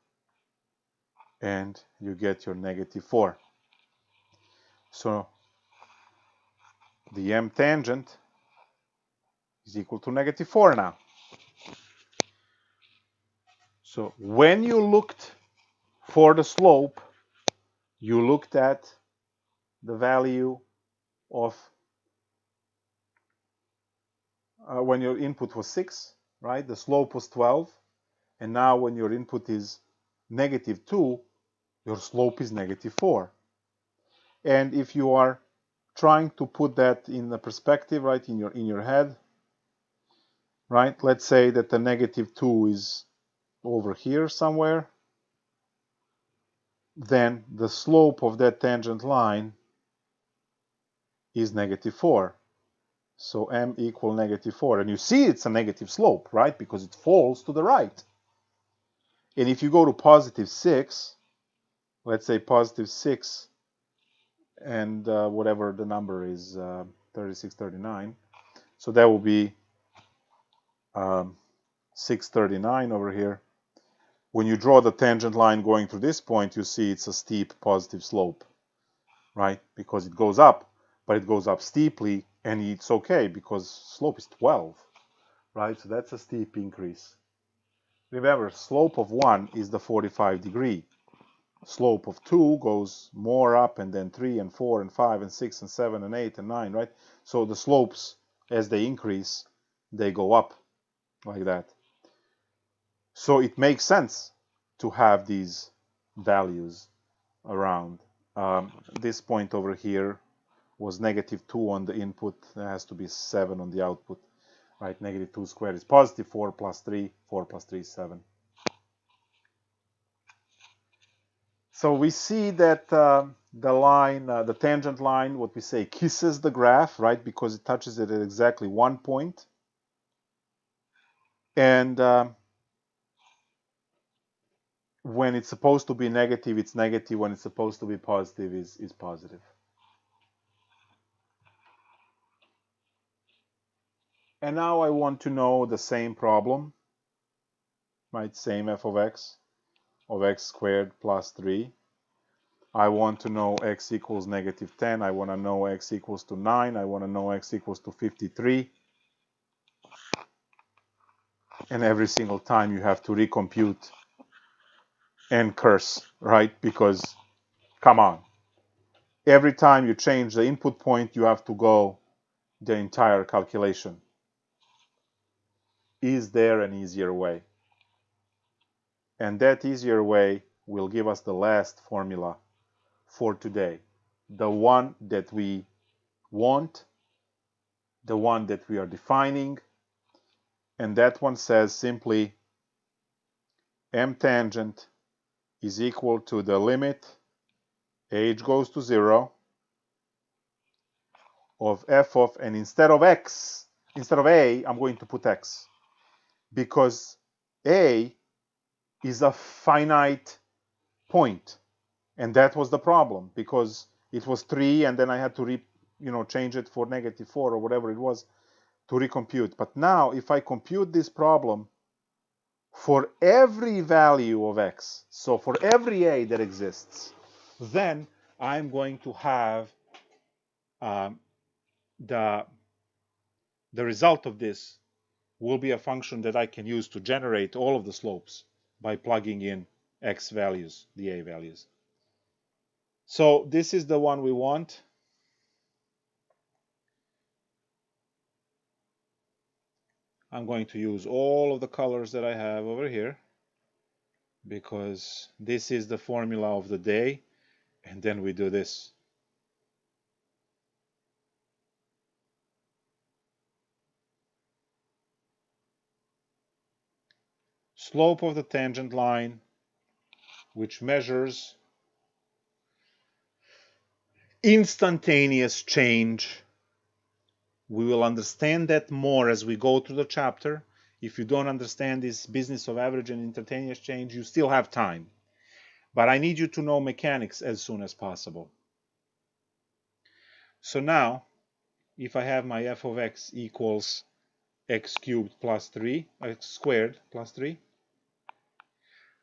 and you get your -4. So the M tangent is equal to -4 now. So when you looked for the slope, you looked at the value of when your input was 6, right? The slope was 12. And now when your input is -2, your slope is -4. And if you are trying to put that in the perspective, right, in your head, right? Let's say that the -2 is over here somewhere. Then the slope of that tangent line is -4. So m equal -4. And you see it's a negative slope, right? Because it falls to the right. And if you go to +6, let's say +6, and whatever the number is, 36, 39. So that will be 639 over here. When you draw the tangent line going through this point, you see it's a steep positive slope, right? Because it goes up, but it goes up steeply, and it's okay because slope is 12, right? So that's a steep increase. Remember, slope of 1 is the 45-degree. Slope of 2 goes more up, and then 3 and 4 and 5 and 6 and 7 and 8 and 9, right? So the slopes, as they increase, they go up like that. So it makes sense to have these values around. This point over here was -2 on the input. There has to be 7 on the output, right? -2 squared is +4 plus 3. 4 plus 3 is 7. So we see that the line, the tangent line, what we say, kisses the graph, right? Because it touches it at exactly 1 point. And when it's supposed to be negative, it's negative. When it's supposed to be positive, is positive. And now I want to know the same problem, right? Same f of x squared plus 3. I want to know x equals -10. I want to know x equals to 9. I want to know x equals to 53. And every single time you have to recompute and curse, right? Because, come on. Every time you change the input point, you have to go the entire calculation. Is there an easier way? And that easier way will give us the last formula for today. The one that we want, the one that we are defining, and that one says simply m tangent is equal to the limit age goes to 0 of f of, and instead of x, instead of a, I'm going to put x, because a is a finite point, and that was the problem, because it was 3 and then I had to change it for -4 or whatever it was to recompute. But now if I compute this problem for every value of x, so for every a that exists, then I'm going to have the result of this will be a function that I can use to generate all of the slopes by plugging in x values, the a values. So this is the one we want. I'm going to use all of the colors that I have over here, because this is the formula of the day, and then we do this. Slope of the tangent line, which measures instantaneous change. We will understand that more as we go through the chapter. If you don't understand this business of average and instantaneous change, you still have time. But I need you to know mechanics as soon as possible. So now, if I have my f of x equals x cubed plus 3, x squared plus 3,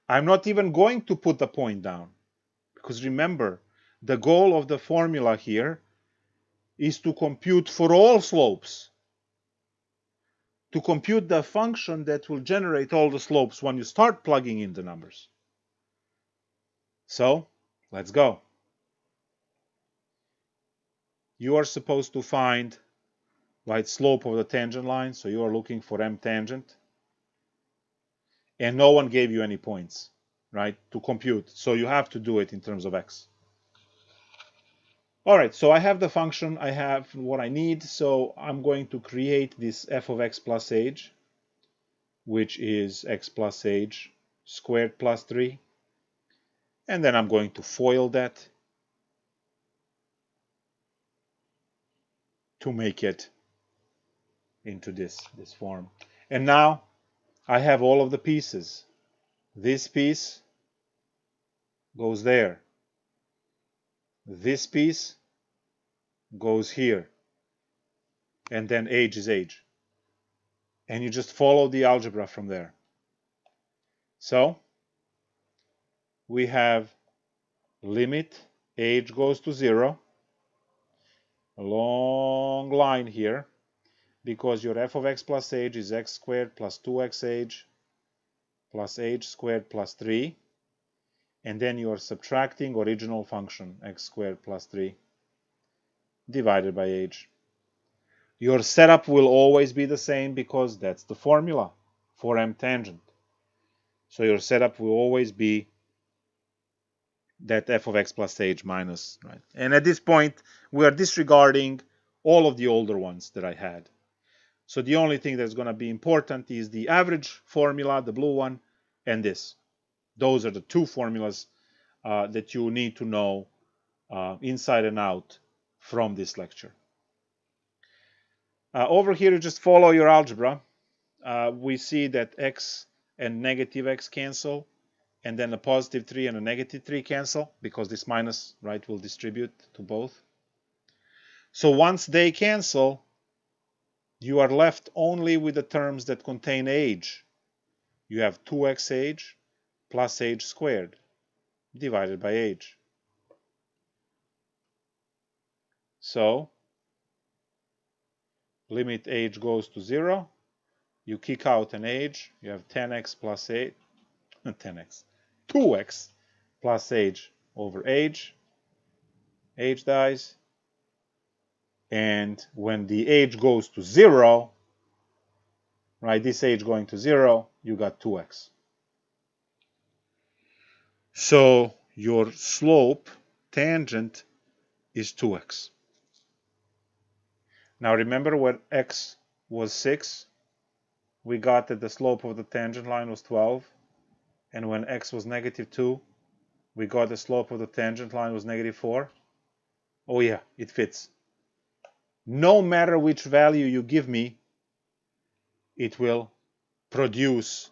I'm not even going to put the point down. Because remember, the goal of the formula here is to compute for all slopes. To compute the function that will generate all the slopes when you start plugging in the numbers. So, let's go. You are supposed to find right slope of the tangent line, so you are looking for m tangent. And no one gave you any points, right, to compute. So you have to do it in terms of x. All right, so I have the function, I have what I need, so I'm going to create this f of x plus h, which is x plus h squared plus 3. And then I'm going to FOIL that to make it into this form. And now I have all of the pieces. This piece goes there. This piece goes here. And then h is h. And you just follow the algebra from there. So we have limit h goes to 0. A long line here, because your f of x plus h is x squared plus 2xh plus h squared plus 3. And then you are subtracting original function x squared plus 3 divided by h. Your setup will always be the same because that's the formula for m tangent. So your setup will always be that f of x plus h minus, right? And at this point, we are disregarding all of the older ones that I had. So the only thing that's going to be important is the average formula, the blue one, and this. Those are the two formulas that you need to know inside and out from this lecture. Over here, you just follow your algebra. We see that x and negative x cancel, and then a positive 3 and a negative 3 cancel, because this minus, right, will distribute to both. So once they cancel, you are left only with the terms that contain h. You have 2xh plus h squared divided by h. So limit h goes to 0. You kick out an h. You have 10x plus 8, 10x, 2x plus h over h. H dies. And when the h goes to 0, right, this h going to 0, you got 2x. So your slope tangent is 2x. Now remember when x was 6, we got that the slope of the tangent line was 12. And when x was negative 2, we got the slope of the tangent line was negative 4. Oh yeah, it fits. No matter which value you give me, it will produce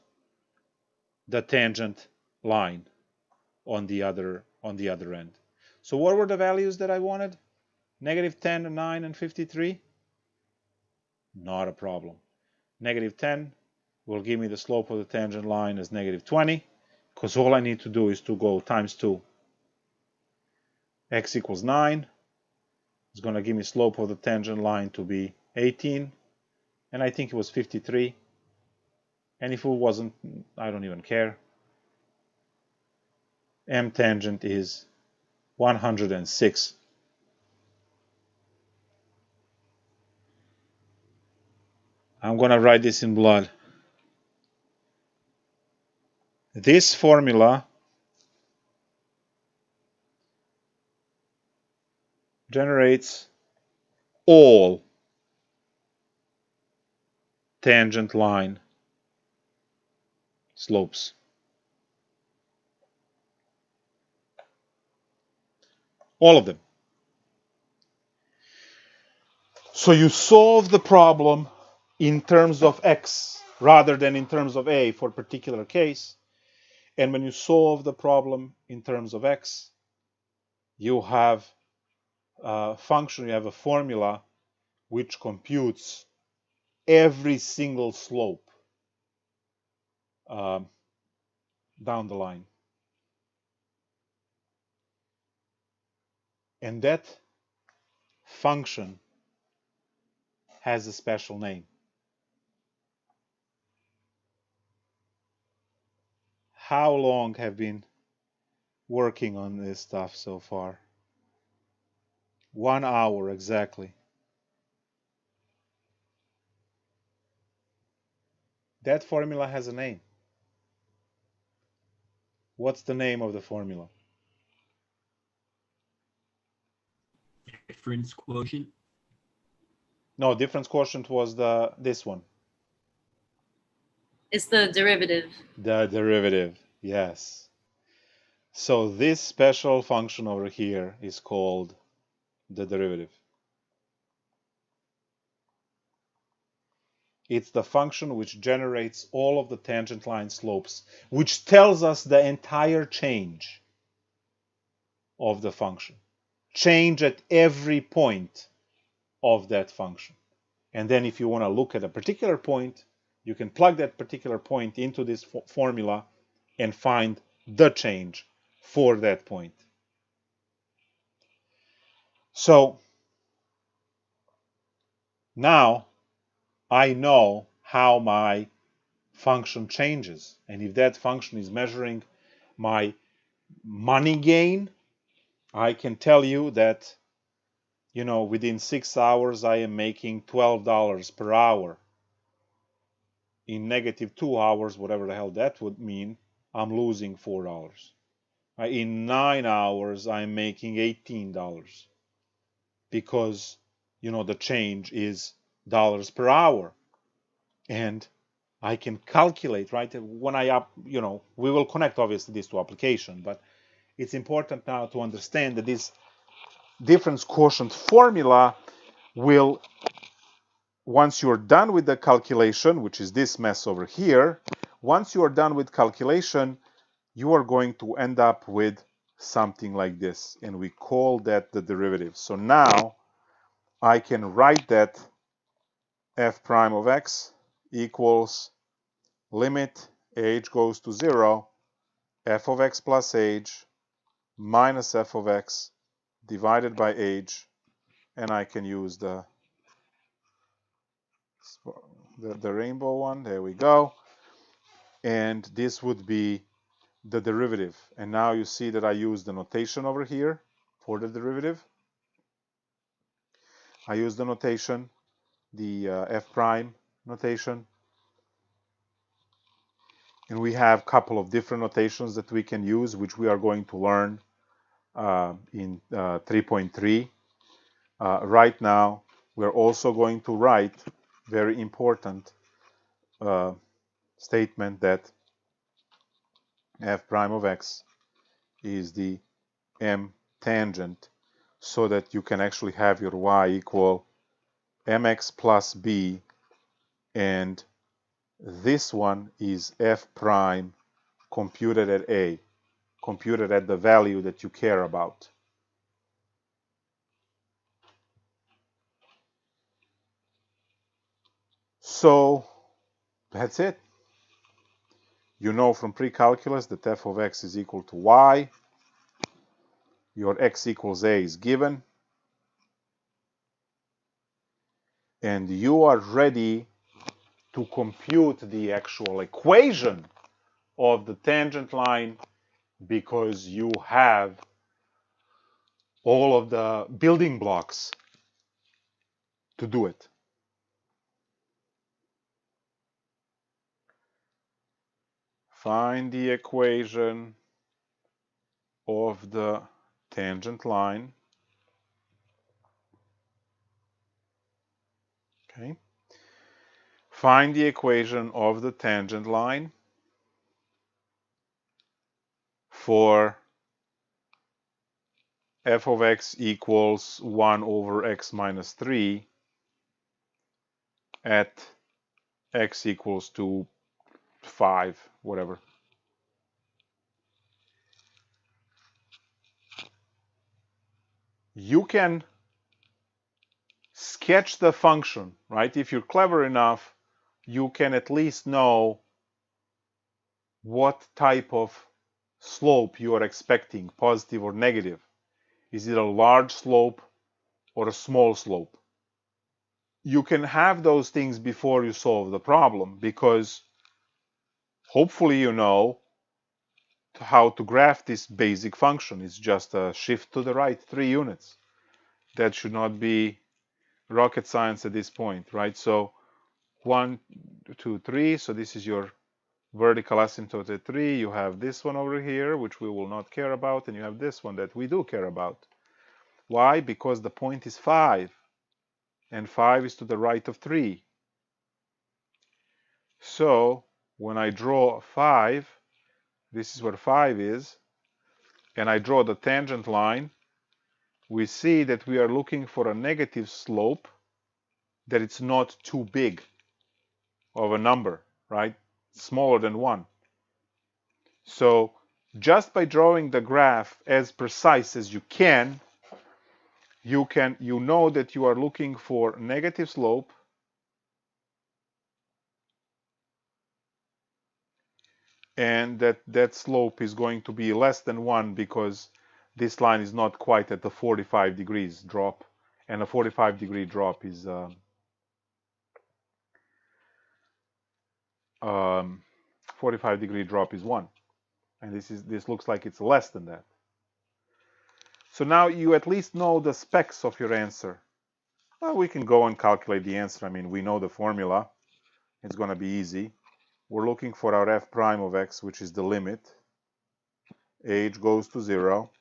the tangent line on the other end. So what were the values that I wanted? Negative 10, 9, and 53? Not a problem. Negative 10 will give me the slope of the tangent line as negative 20, because all I need to do is to go times 2. X equals 9. It's going to give me slope of the tangent line to be 18, and I think it was 53. And if it wasn't, I don't even care. M tangent is 106. I'm going to write this in blood. This formula generates all tangent line slopes. All of them. So you solve the problem in terms of x rather than in terms of a for a particular case. And when you solve the problem in terms of x, you have a function, you have a formula which computes every single slope down the line. And that function has a special name. How long have been working on this stuff so far? 1 hour exactly. That formula has a name. What's the name of the formula? Difference quotient. No, difference quotient was this one. It's the derivative. The derivative, yes. So this special function over here is called the derivative. It's the function which generates all of the tangent line slopes, which tells us the entire change of the function. Change at every point of that function. And then if you want to look at a particular point, you can plug that particular point into this formula and find the change for that point. So now I know how my function changes. And if that function is measuring my money gain, I can tell you that, within 6 hours, I am making $12 per hour. In negative 2 hours, whatever the hell that would mean, I'm losing $4. In 9 hours, I'm making $18 because, the change is dollars per hour. And I can calculate, right? When we will connect obviously this to application, but it's important now to understand that this difference quotient formula will, once you're done with the calculation, which is this mess over here, once you are done with calculation, you are going to end up with something like this, and we call that the derivative. So now I can write that f prime of x equals limit h goes to 0, f of x plus h minus f of x divided by h, and I can use the rainbow one. There we go. And this would be the derivative. And now you see that I use the notation over here for the derivative. I use the notation, the f prime notation. And we have a couple of different notations that we can use, which we are going to learn in 3.3. Right now, we're also going to write very important statement that f prime of x is the m tangent, so that you can actually have your y equal mx plus b, and this one is f prime computed at a, computed at the value that you care about. So that's it. You know from pre-calculus that f of x is equal to y. Your x equals a is given. And you are ready to compute the actual equation of the tangent line, because you have all of the building blocks to do it. Find the equation of the tangent line. Okay. Find the equation of the tangent line for f of x equals 1 over x minus 3 at x equals to 5, whatever. You can sketch the function, right? If you're clever enough, you can at least know what type of slope you are expecting, positive or negative. Is it a large slope or a small slope? You can have those things before you solve the problem, because hopefully you know how to graph this basic function. It's just a shift to the right 3 units. That should not be rocket science at this point, right? So 1, 2, 3. So this is your vertical asymptote at 3. You have this one over here, which we will not care about, and you have this one that we do care about. Why? Because the point is 5, and 5 is to the right of 3. So when I draw 5, this is where 5 is, and I draw the tangent line, we see that we are looking for a negative slope, that it's not too big of a number, right? Smaller than 1. So just by drawing the graph as precise as you know that you are looking for negative slope and that slope is going to be less than 1, because this line is not quite at the 45 degrees drop, and a 45-degree drop is 45-degree drop is 1, and this looks like it's less than that. So now you at least know the specs of your answer. Well, we can go and calculate the answer. I mean, we know the formula. It's going to be easy. We're looking for our f prime of x, which is the limit. H goes to 0.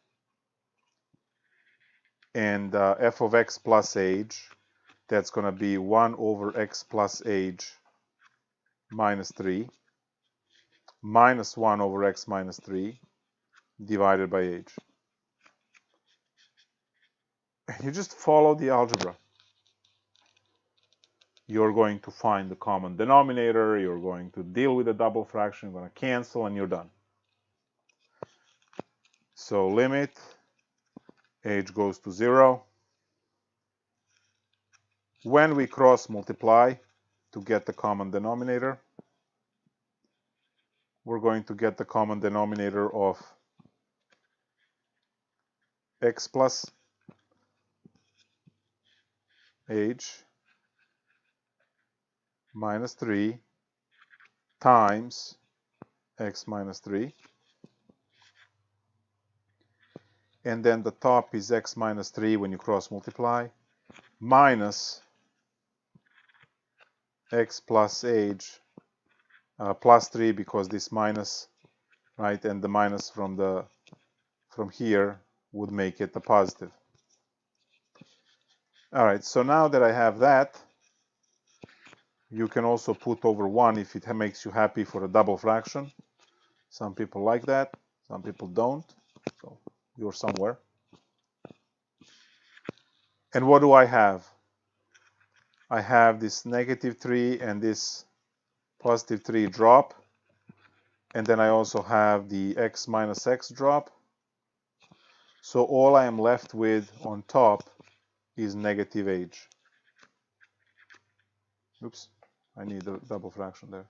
And f of x plus h, that's going to be 1 over x plus h minus 3, minus 1 over x minus 3, divided by h. You just follow the algebra. You're going to find the common denominator, you're going to deal with a double fraction, you're going to cancel, and you're done. So limit h goes to 0. When we cross multiply to get the common denominator, we're going to get the common denominator of x plus h minus 3 times x minus 3. And then the top is x minus 3 when you cross multiply, minus x plus h plus 3, because this minus, right, and the minus from here would make it a positive. All right, so now that I have that, you can also put over 1 if it makes you happy for a double fraction. Some people like that, some people don't, so you're somewhere. And what do I have? I have this negative 3 and this positive 3 drop, and then I also have the x minus x drop. So all I am left with on top is negative h. Oops, I need a double fraction there.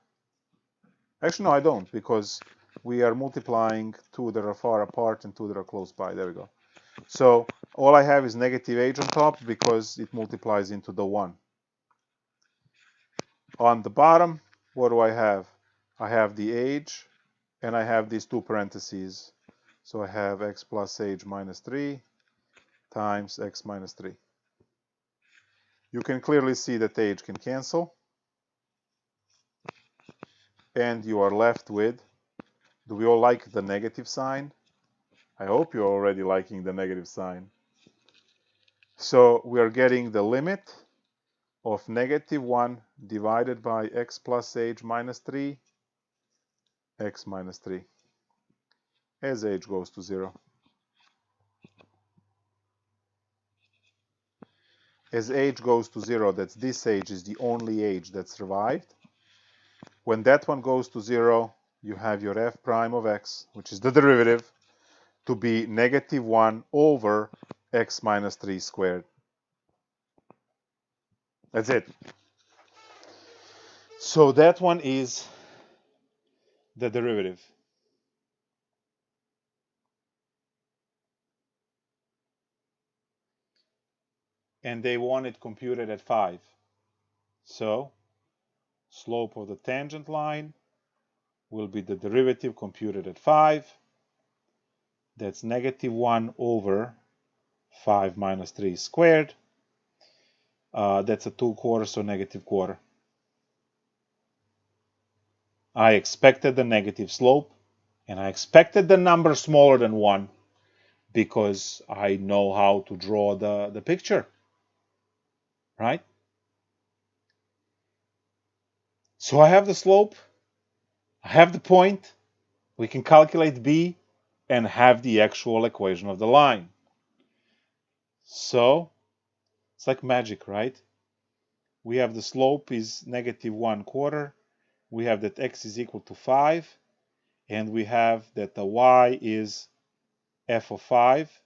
Actually, no, I don't, because we are multiplying two that are far apart and two that are close by. There we go. So all I have is negative h on top, because it multiplies into the 1. On the bottom, what do I have? I have the h, and I have these two parentheses. So I have x plus h minus 3 times x minus 3. You can clearly see that h can cancel. And you are left with, do we all like the negative sign? I hope you're already liking the negative sign. So we are getting the limit of negative 1 divided by x plus h minus 3, x minus 3, as h goes to 0. As h goes to 0, that's this h is the only h that survived. When that one goes to 0, you have your f prime of x, which is the derivative, to be negative 1 over x minus 3 squared. That's it. So that one is the derivative. And they want it computed at 5. So slope of the tangent line will be the derivative computed at 5. That's negative 1 over 5 minus 3 squared. That's a 2/4, so negative quarter. I expected the negative slope, and I expected the number smaller than 1 because I know how to draw the picture, right? So I have the slope, I have the point, we can calculate b, and have the actual equation of the line. So it's like magic, right? We have the slope is negative 1/4, we have that x is equal to 5, and we have that the y is f of 5,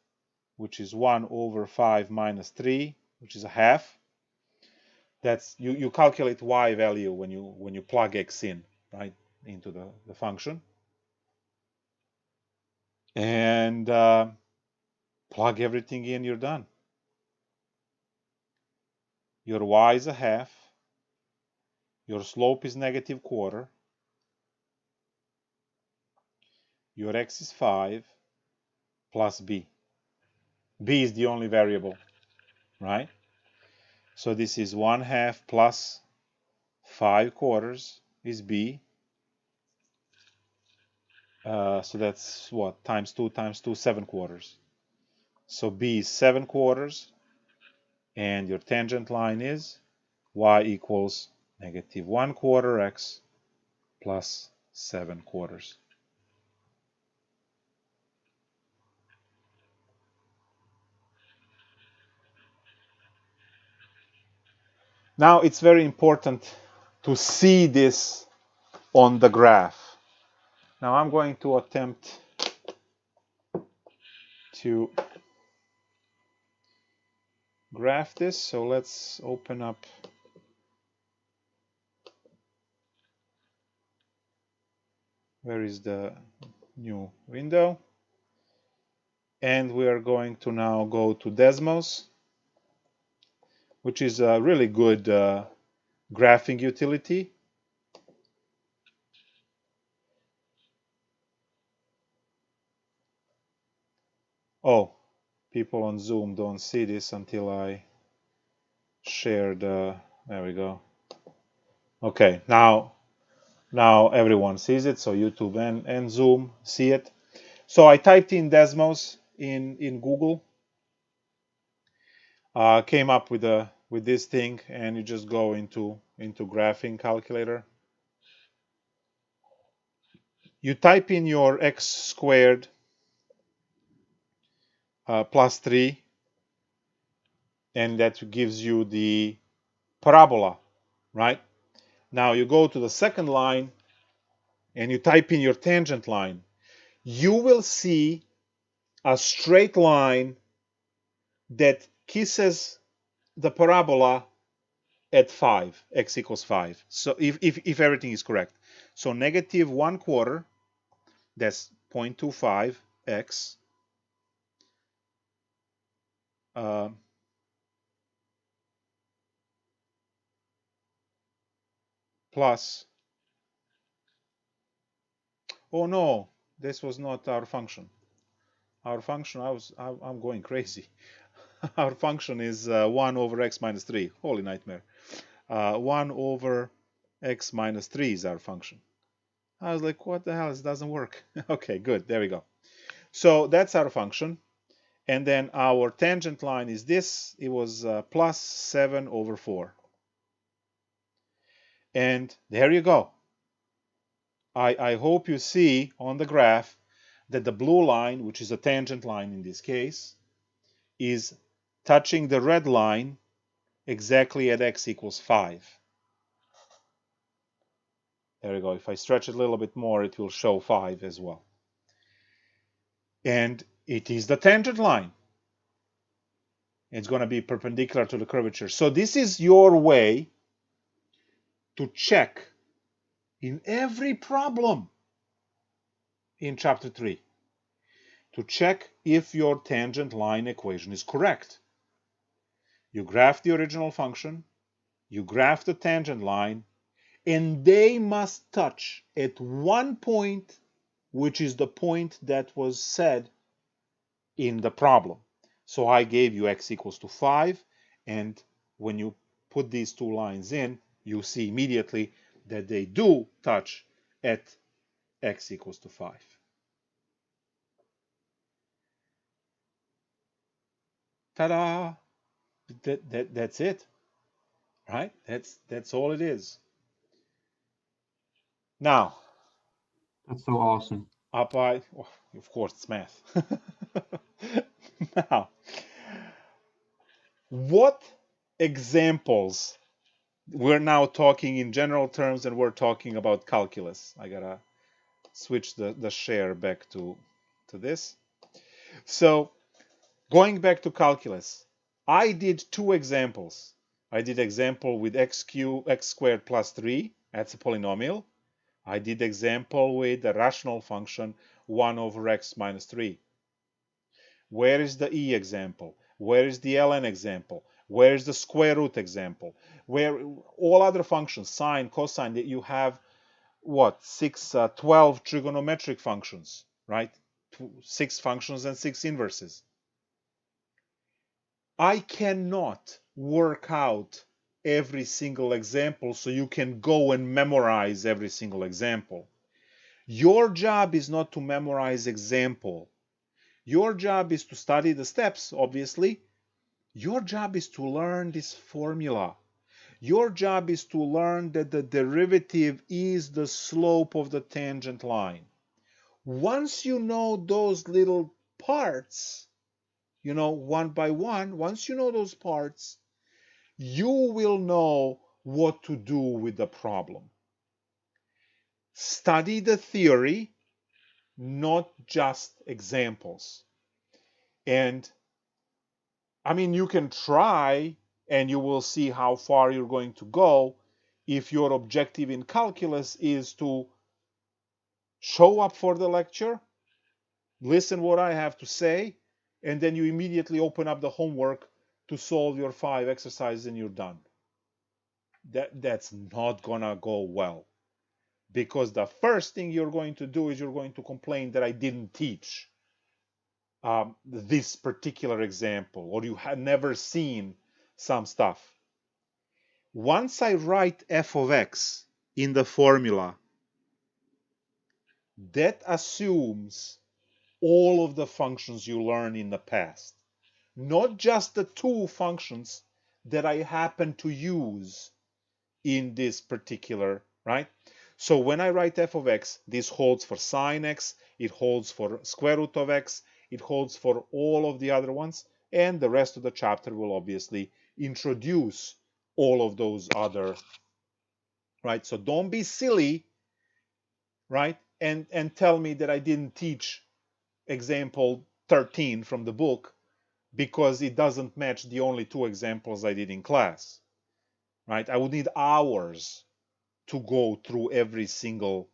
which is 1 over 5 minus 3, which is a half. That's you calculate y value when you plug x in, right, into the function. And plug everything in, you're done. Your y is a half, your slope is negative quarter, your x is 5 plus b. B is the only variable, right? So this is 1/2 plus 5/4 is b. So that's what? Times 2 times 2, 7/4. So b is 7/4, and your tangent line is y equals negative 1/4 x plus 7/4. Now it's very important to see this on the graph. Now I'm going to attempt to graph this. So let's open up where is the new window, and we are going to now go to Desmos, which is a really good graphing utility. Oh, people on Zoom don't see this until I share the, there we go. Okay, now everyone sees it, so YouTube and Zoom see it. So I typed in Desmos in Google, came up with this thing, and you just go into graphing calculator. You type in your x squared plus 3, and that gives you the parabola, right? Now you go to the second line and you type in your tangent line. You will see a straight line that kisses the parabola at 5, x equals 5. So if everything is correct. So negative 1/4, that's 0.25 x, plus, oh no, this was not our function. Our function, I'm going crazy. Our function is 1 over x minus 3. Holy nightmare. 1 over x minus 3 is our function. I was like, what the hell? This doesn't work. Okay, good. There we go. So that's our function. And then our tangent line is this. It was plus 7 over 4. And there you go. I hope you see on the graph that the blue line, which is a tangent line in this case, is touching the red line exactly at x equals 5. There we go. If I stretch it a little bit more, it will show 5 as well. And it is the tangent line. It's going to be perpendicular to the curvature. So this is your way to check in every problem in chapter 3, to check if your tangent line equation is correct. You graph the original function, you graph the tangent line, and they must touch at one point, which is the point that was said in the problem. So I gave you x equals to 5, and when you put these two lines in, you see immediately that they do touch at x equals to 5. Ta-da! That's it, right? That's all it is. Now, That's so awesome. of course, it's math. Now, what examples? We're now talking in general terms, and we're talking about calculus. I gotta switch the share back to this. So, going back to calculus, I did two examples. I did example with x squared plus 3. That's a polynomial. I did example with a rational function 1 over x minus 3. Where is the e example? Where is the ln example? Where is the square root example? Where all other functions, sine, cosine, that you have, what, 12 trigonometric functions, right? 6 functions and 6 inverses. I cannot work out every single example so you can go and memorize every single example. Your job is not to memorize example. Your job is to study the steps, obviously. Your job is to learn this formula. Your job is to learn that the derivative is the slope of the tangent line. Once you know those little parts, you know, one by one, once you know those parts, you will know what to do with the problem. Study the theory, not just examples. And I mean, you can try and you will see how far you're going to go if your objective in calculus is to show up for the lecture, listen what I have to say, and then you immediately open up the homework to solve your 5 exercises and you're done. That's not gonna go well, because the first thing you're going to do is you're going to complain that I didn't teach this particular example, or you had never seen some stuff. Once I write f of x in the formula, that assumes all of the functions you learned in the past, not just the 2 functions that I happen to use in this particular, right? So when I write f of x, this holds for sine x, it holds for square root of x, it holds for all of the other ones, and the rest of the chapter will obviously introduce all of those other, right? So don't be silly, right? And tell me that I didn't teach example 13 from the book because it doesn't match the only 2 examples I did in class, right? I would need hours to go through every single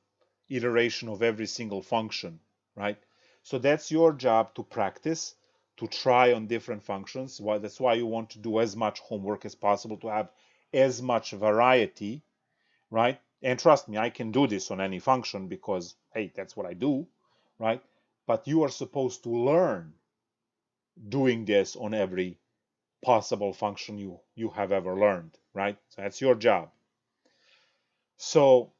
iteration of every single function, right? So that's your job, to practice, to try on different functions. That's why you want to do as much homework as possible, to have as much variety, right? And trust me, I can do this on any function because, hey, that's what I do, right? But you are supposed to learn doing this on every possible function you have ever learned, right? So that's your job. So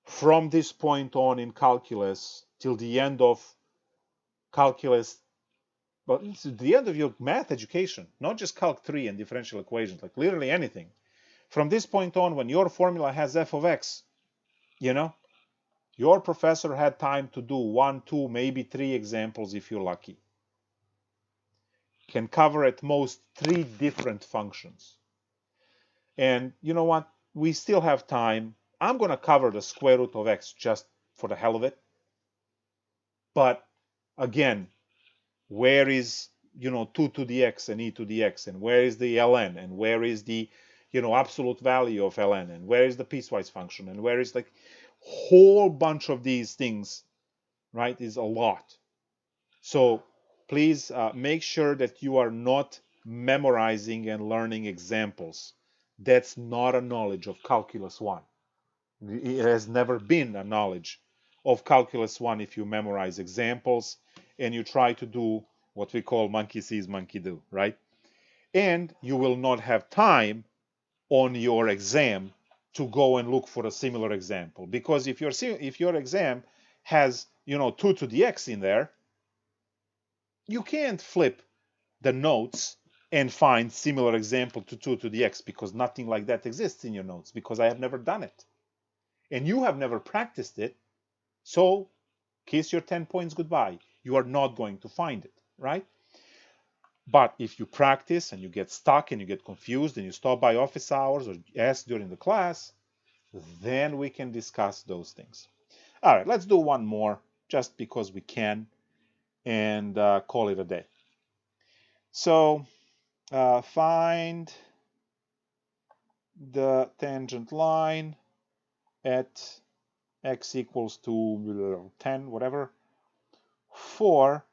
from this point on in calculus till the end of calculus, but it's the end of your math education, not just Calc 3 and differential equations, like literally anything. From this point on, when your formula has f of x, you know, your professor had time to do 1, 2, maybe 3 examples if you're lucky. Can cover at most 3 different functions. And you know what? We still have time. I'm going to cover the square root of x just for the hell of it. But again, where is 2 to the x and e to the x, and where is the ln, and where is the absolute value of ln, and where is the piecewise function, and where is like whole bunch of these things, right, is a lot. So please make sure that you are not memorizing and learning examples. That's not a knowledge of Calculus 1. It has never been a knowledge of Calculus 1 if you memorize examples and you try to do what we call monkey sees, monkey do, right? And you will not have time on your exam to go and look for a similar example, because if your exam has 2 to the x in there, you can't flip the notes and find similar example to 2 to the x, because nothing like that exists in your notes, because I have never done it and you have never practiced it. So kiss your 10 points goodbye. You are not going to find it, right? But if you practice and you get stuck and you get confused and you stop by office hours or ask during the class, then we can discuss those things. All right, let's do one more just because we can, and call it a day. So find the tangent line at x equals to 10, whatever, 4,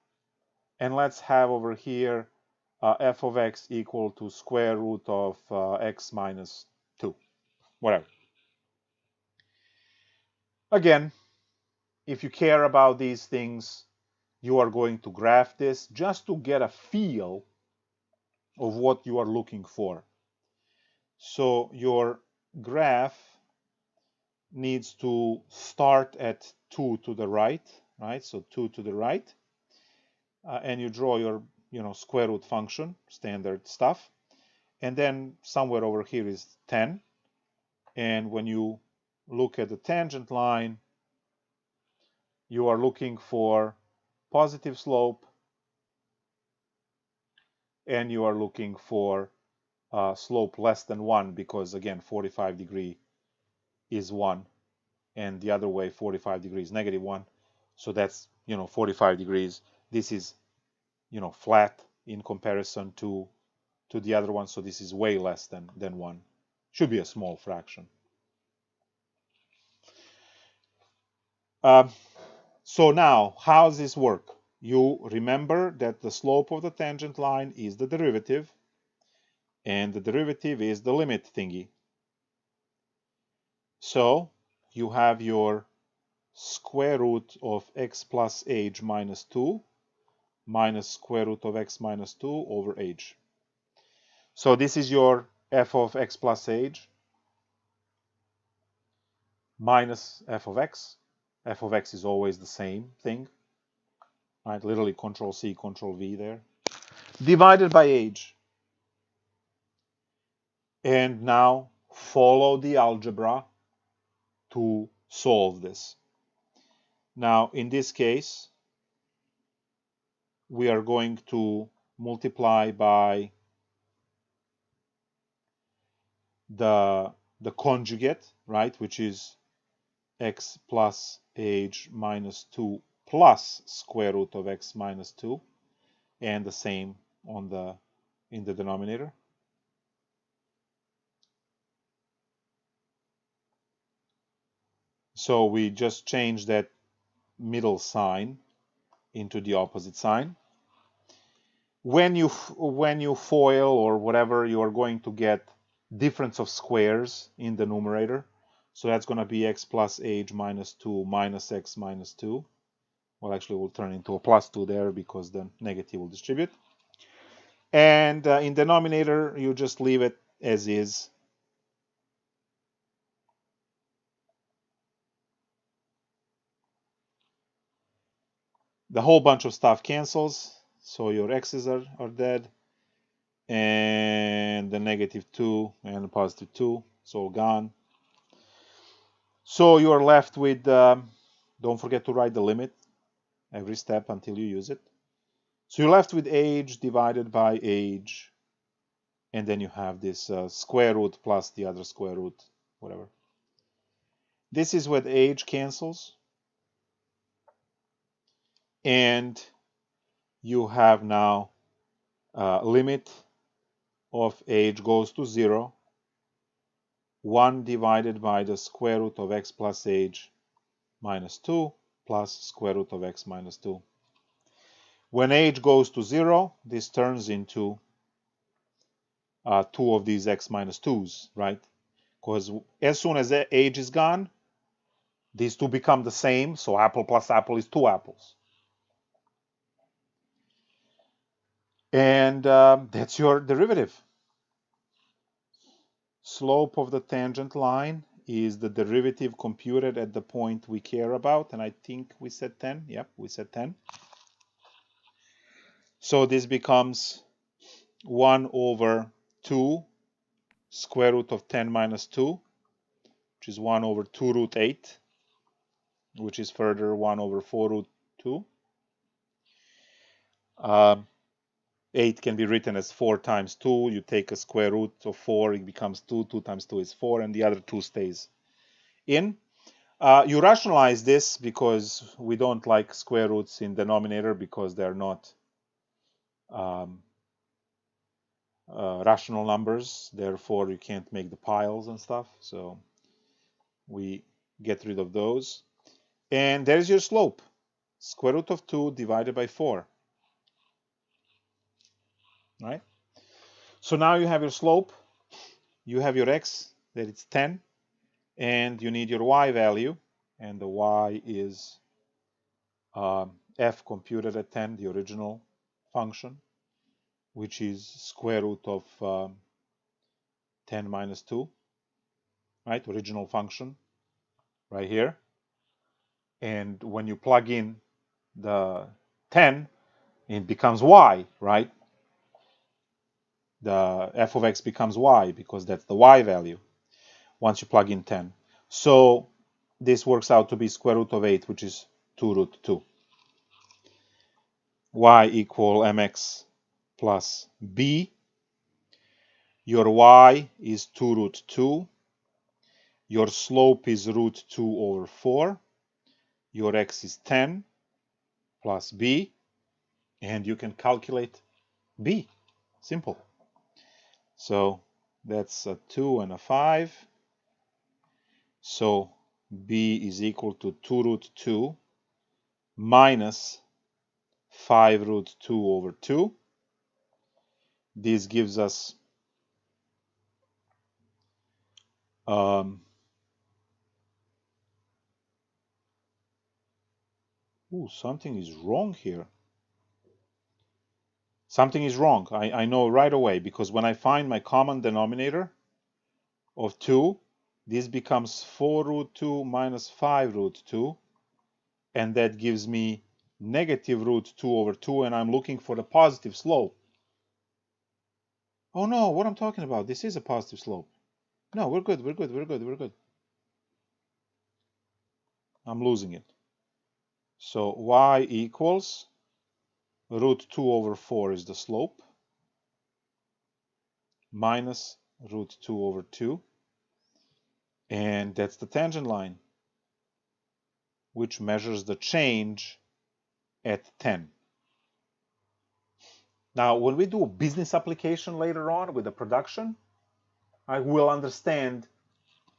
and let's have over here f of x equal to square root of x minus 2, whatever. Again, if you care about these things, you are going to graph this just to get a feel of what you are looking for. So your graph needs to start at 2 to the right, right? So 2 to the right, and you draw your square root function, standard stuff, and then somewhere over here is 10, and when you look at the tangent line, you are looking for positive slope, and you are looking for slope less than 1, because again 45 degree is 1, and the other way 45 degrees negative 1, so that's 45 degrees. This is flat in comparison to the other one, so this is way less than 1. Should be a small fraction. So now, how does this work? You remember that the slope of the tangent line is the derivative, and the derivative is the limit thingy. So you have your square root of x plus h minus 2 minus square root of x minus 2 over h. So this is your f of x plus h minus f of x. F of x is always the same thing, right? Literally Control C, Control V there. Divided by h. And now follow the algebra to solve this. Now, in this case, we are going to multiply by the conjugate, right, which is x plus h minus 2 plus square root of x minus 2, and the same on in the denominator. So we just change that middle sign into the opposite sign. When you FOIL or whatever, you are going to get difference of squares in the numerator. So that's going to be x plus h minus 2 minus x minus 2. Well, actually, we'll turn into a plus 2 there because the negative will distribute. And in denominator, you just leave it as is. The whole bunch of stuff cancels, so your x's are dead, and the negative 2 and the positive 2, it's all gone. So you are left with, don't forget to write the limit every step until you use it. So you're left with h divided by h, and then you have this square root plus the other square root, whatever. This is where h cancels, and you have now limit of h goes to 0, 1 divided by the square root of x plus h minus 2 plus square root of x minus 2. When h goes to 0, this turns into 2 of these x minus 2's, right? Because as soon as h is gone, these two become the same, so apple plus apple is 2 apples. And that's your derivative. Slope of the tangent line is the derivative computed at the point we care about, and I think we said 10. Yep, we said 10. So this becomes 1 over 2 square root of 10 minus 2, which is 1 over 2 root 8, which is further 1 over 4 root 2. 8 can be written as 4 times 2. You take a square root of 4, it becomes 2. 2 times 2 is 4, and the other 2 stays in. You rationalize this because we don't like square roots in denominator because they're not rational numbers. Therefore, you can't make the piles and stuff. So we get rid of those. And there's your slope. Square root of 2 divided by 4. Right? So now you have your slope. You have your x, that it's 10. And you need your y value. And the y is f computed at 10, the original function, which is square root of 10 minus 2, right? Original function right here. And when you plug in the 10, it becomes y, right? The f of x becomes y because that's the y value once you plug in 10. So this works out to be square root of 8, which is 2 root 2. Y equal mx plus b. Your y is 2 root 2. Your slope is root 2 over 4. Your x is 10 plus b. And you can calculate b. Simple. So that's a 2 and a 5. So b is equal to 2 root 2 minus 5 root 2 over 2. This gives us something is wrong here. Something is wrong. I know right away because when I find my common denominator of 2, this becomes 4 root 2 minus 5 root 2, and that gives me negative root 2 over 2, and I'm looking for the positive slope. Oh no, what I'm talking about, this is a positive slope. No, we're good, we're good, we're good, we're good. I'm losing it. So y equals root 2 over 4 is the slope, minus root 2 over 2, and that's the tangent line, which measures the change at 10. Now, when we do a business application later on with the production, I will understand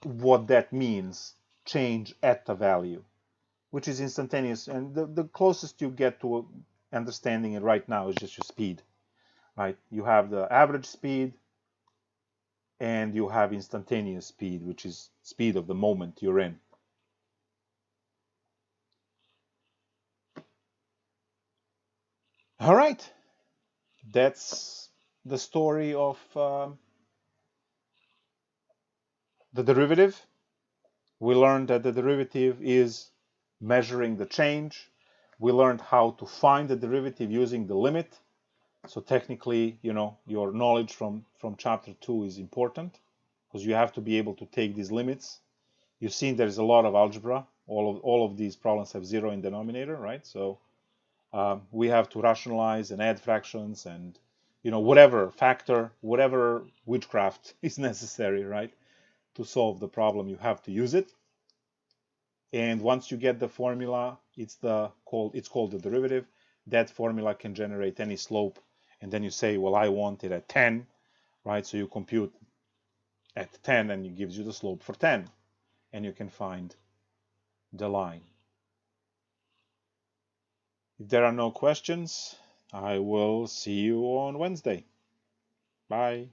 what that means, change at the value, which is instantaneous. And the closest you get to understanding it right now is just your speed, right? You have the average speed and you have instantaneous speed, which is speed of the moment you're in. All right, that's the story of the derivative. We learned that the derivative is measuring the change. We learned how to find the derivative using the limit. So technically, you know, your knowledge from chapter 2 is important because you have to be able to take these limits. You've seen there's a lot of algebra. All of these problems have 0 in denominator, right? So we have to rationalize and add fractions and, you know, whatever factor, whatever witchcraft is necessary, right? To solve the problem, you have to use it. And once you get the formula, it's called the derivative. That formula can generate any slope And then you say, well, I want it at 10, right? So you compute at 10 and it gives you the slope for 10. And you can find the line. If there are no questions, I will see you on Wednesday. Bye.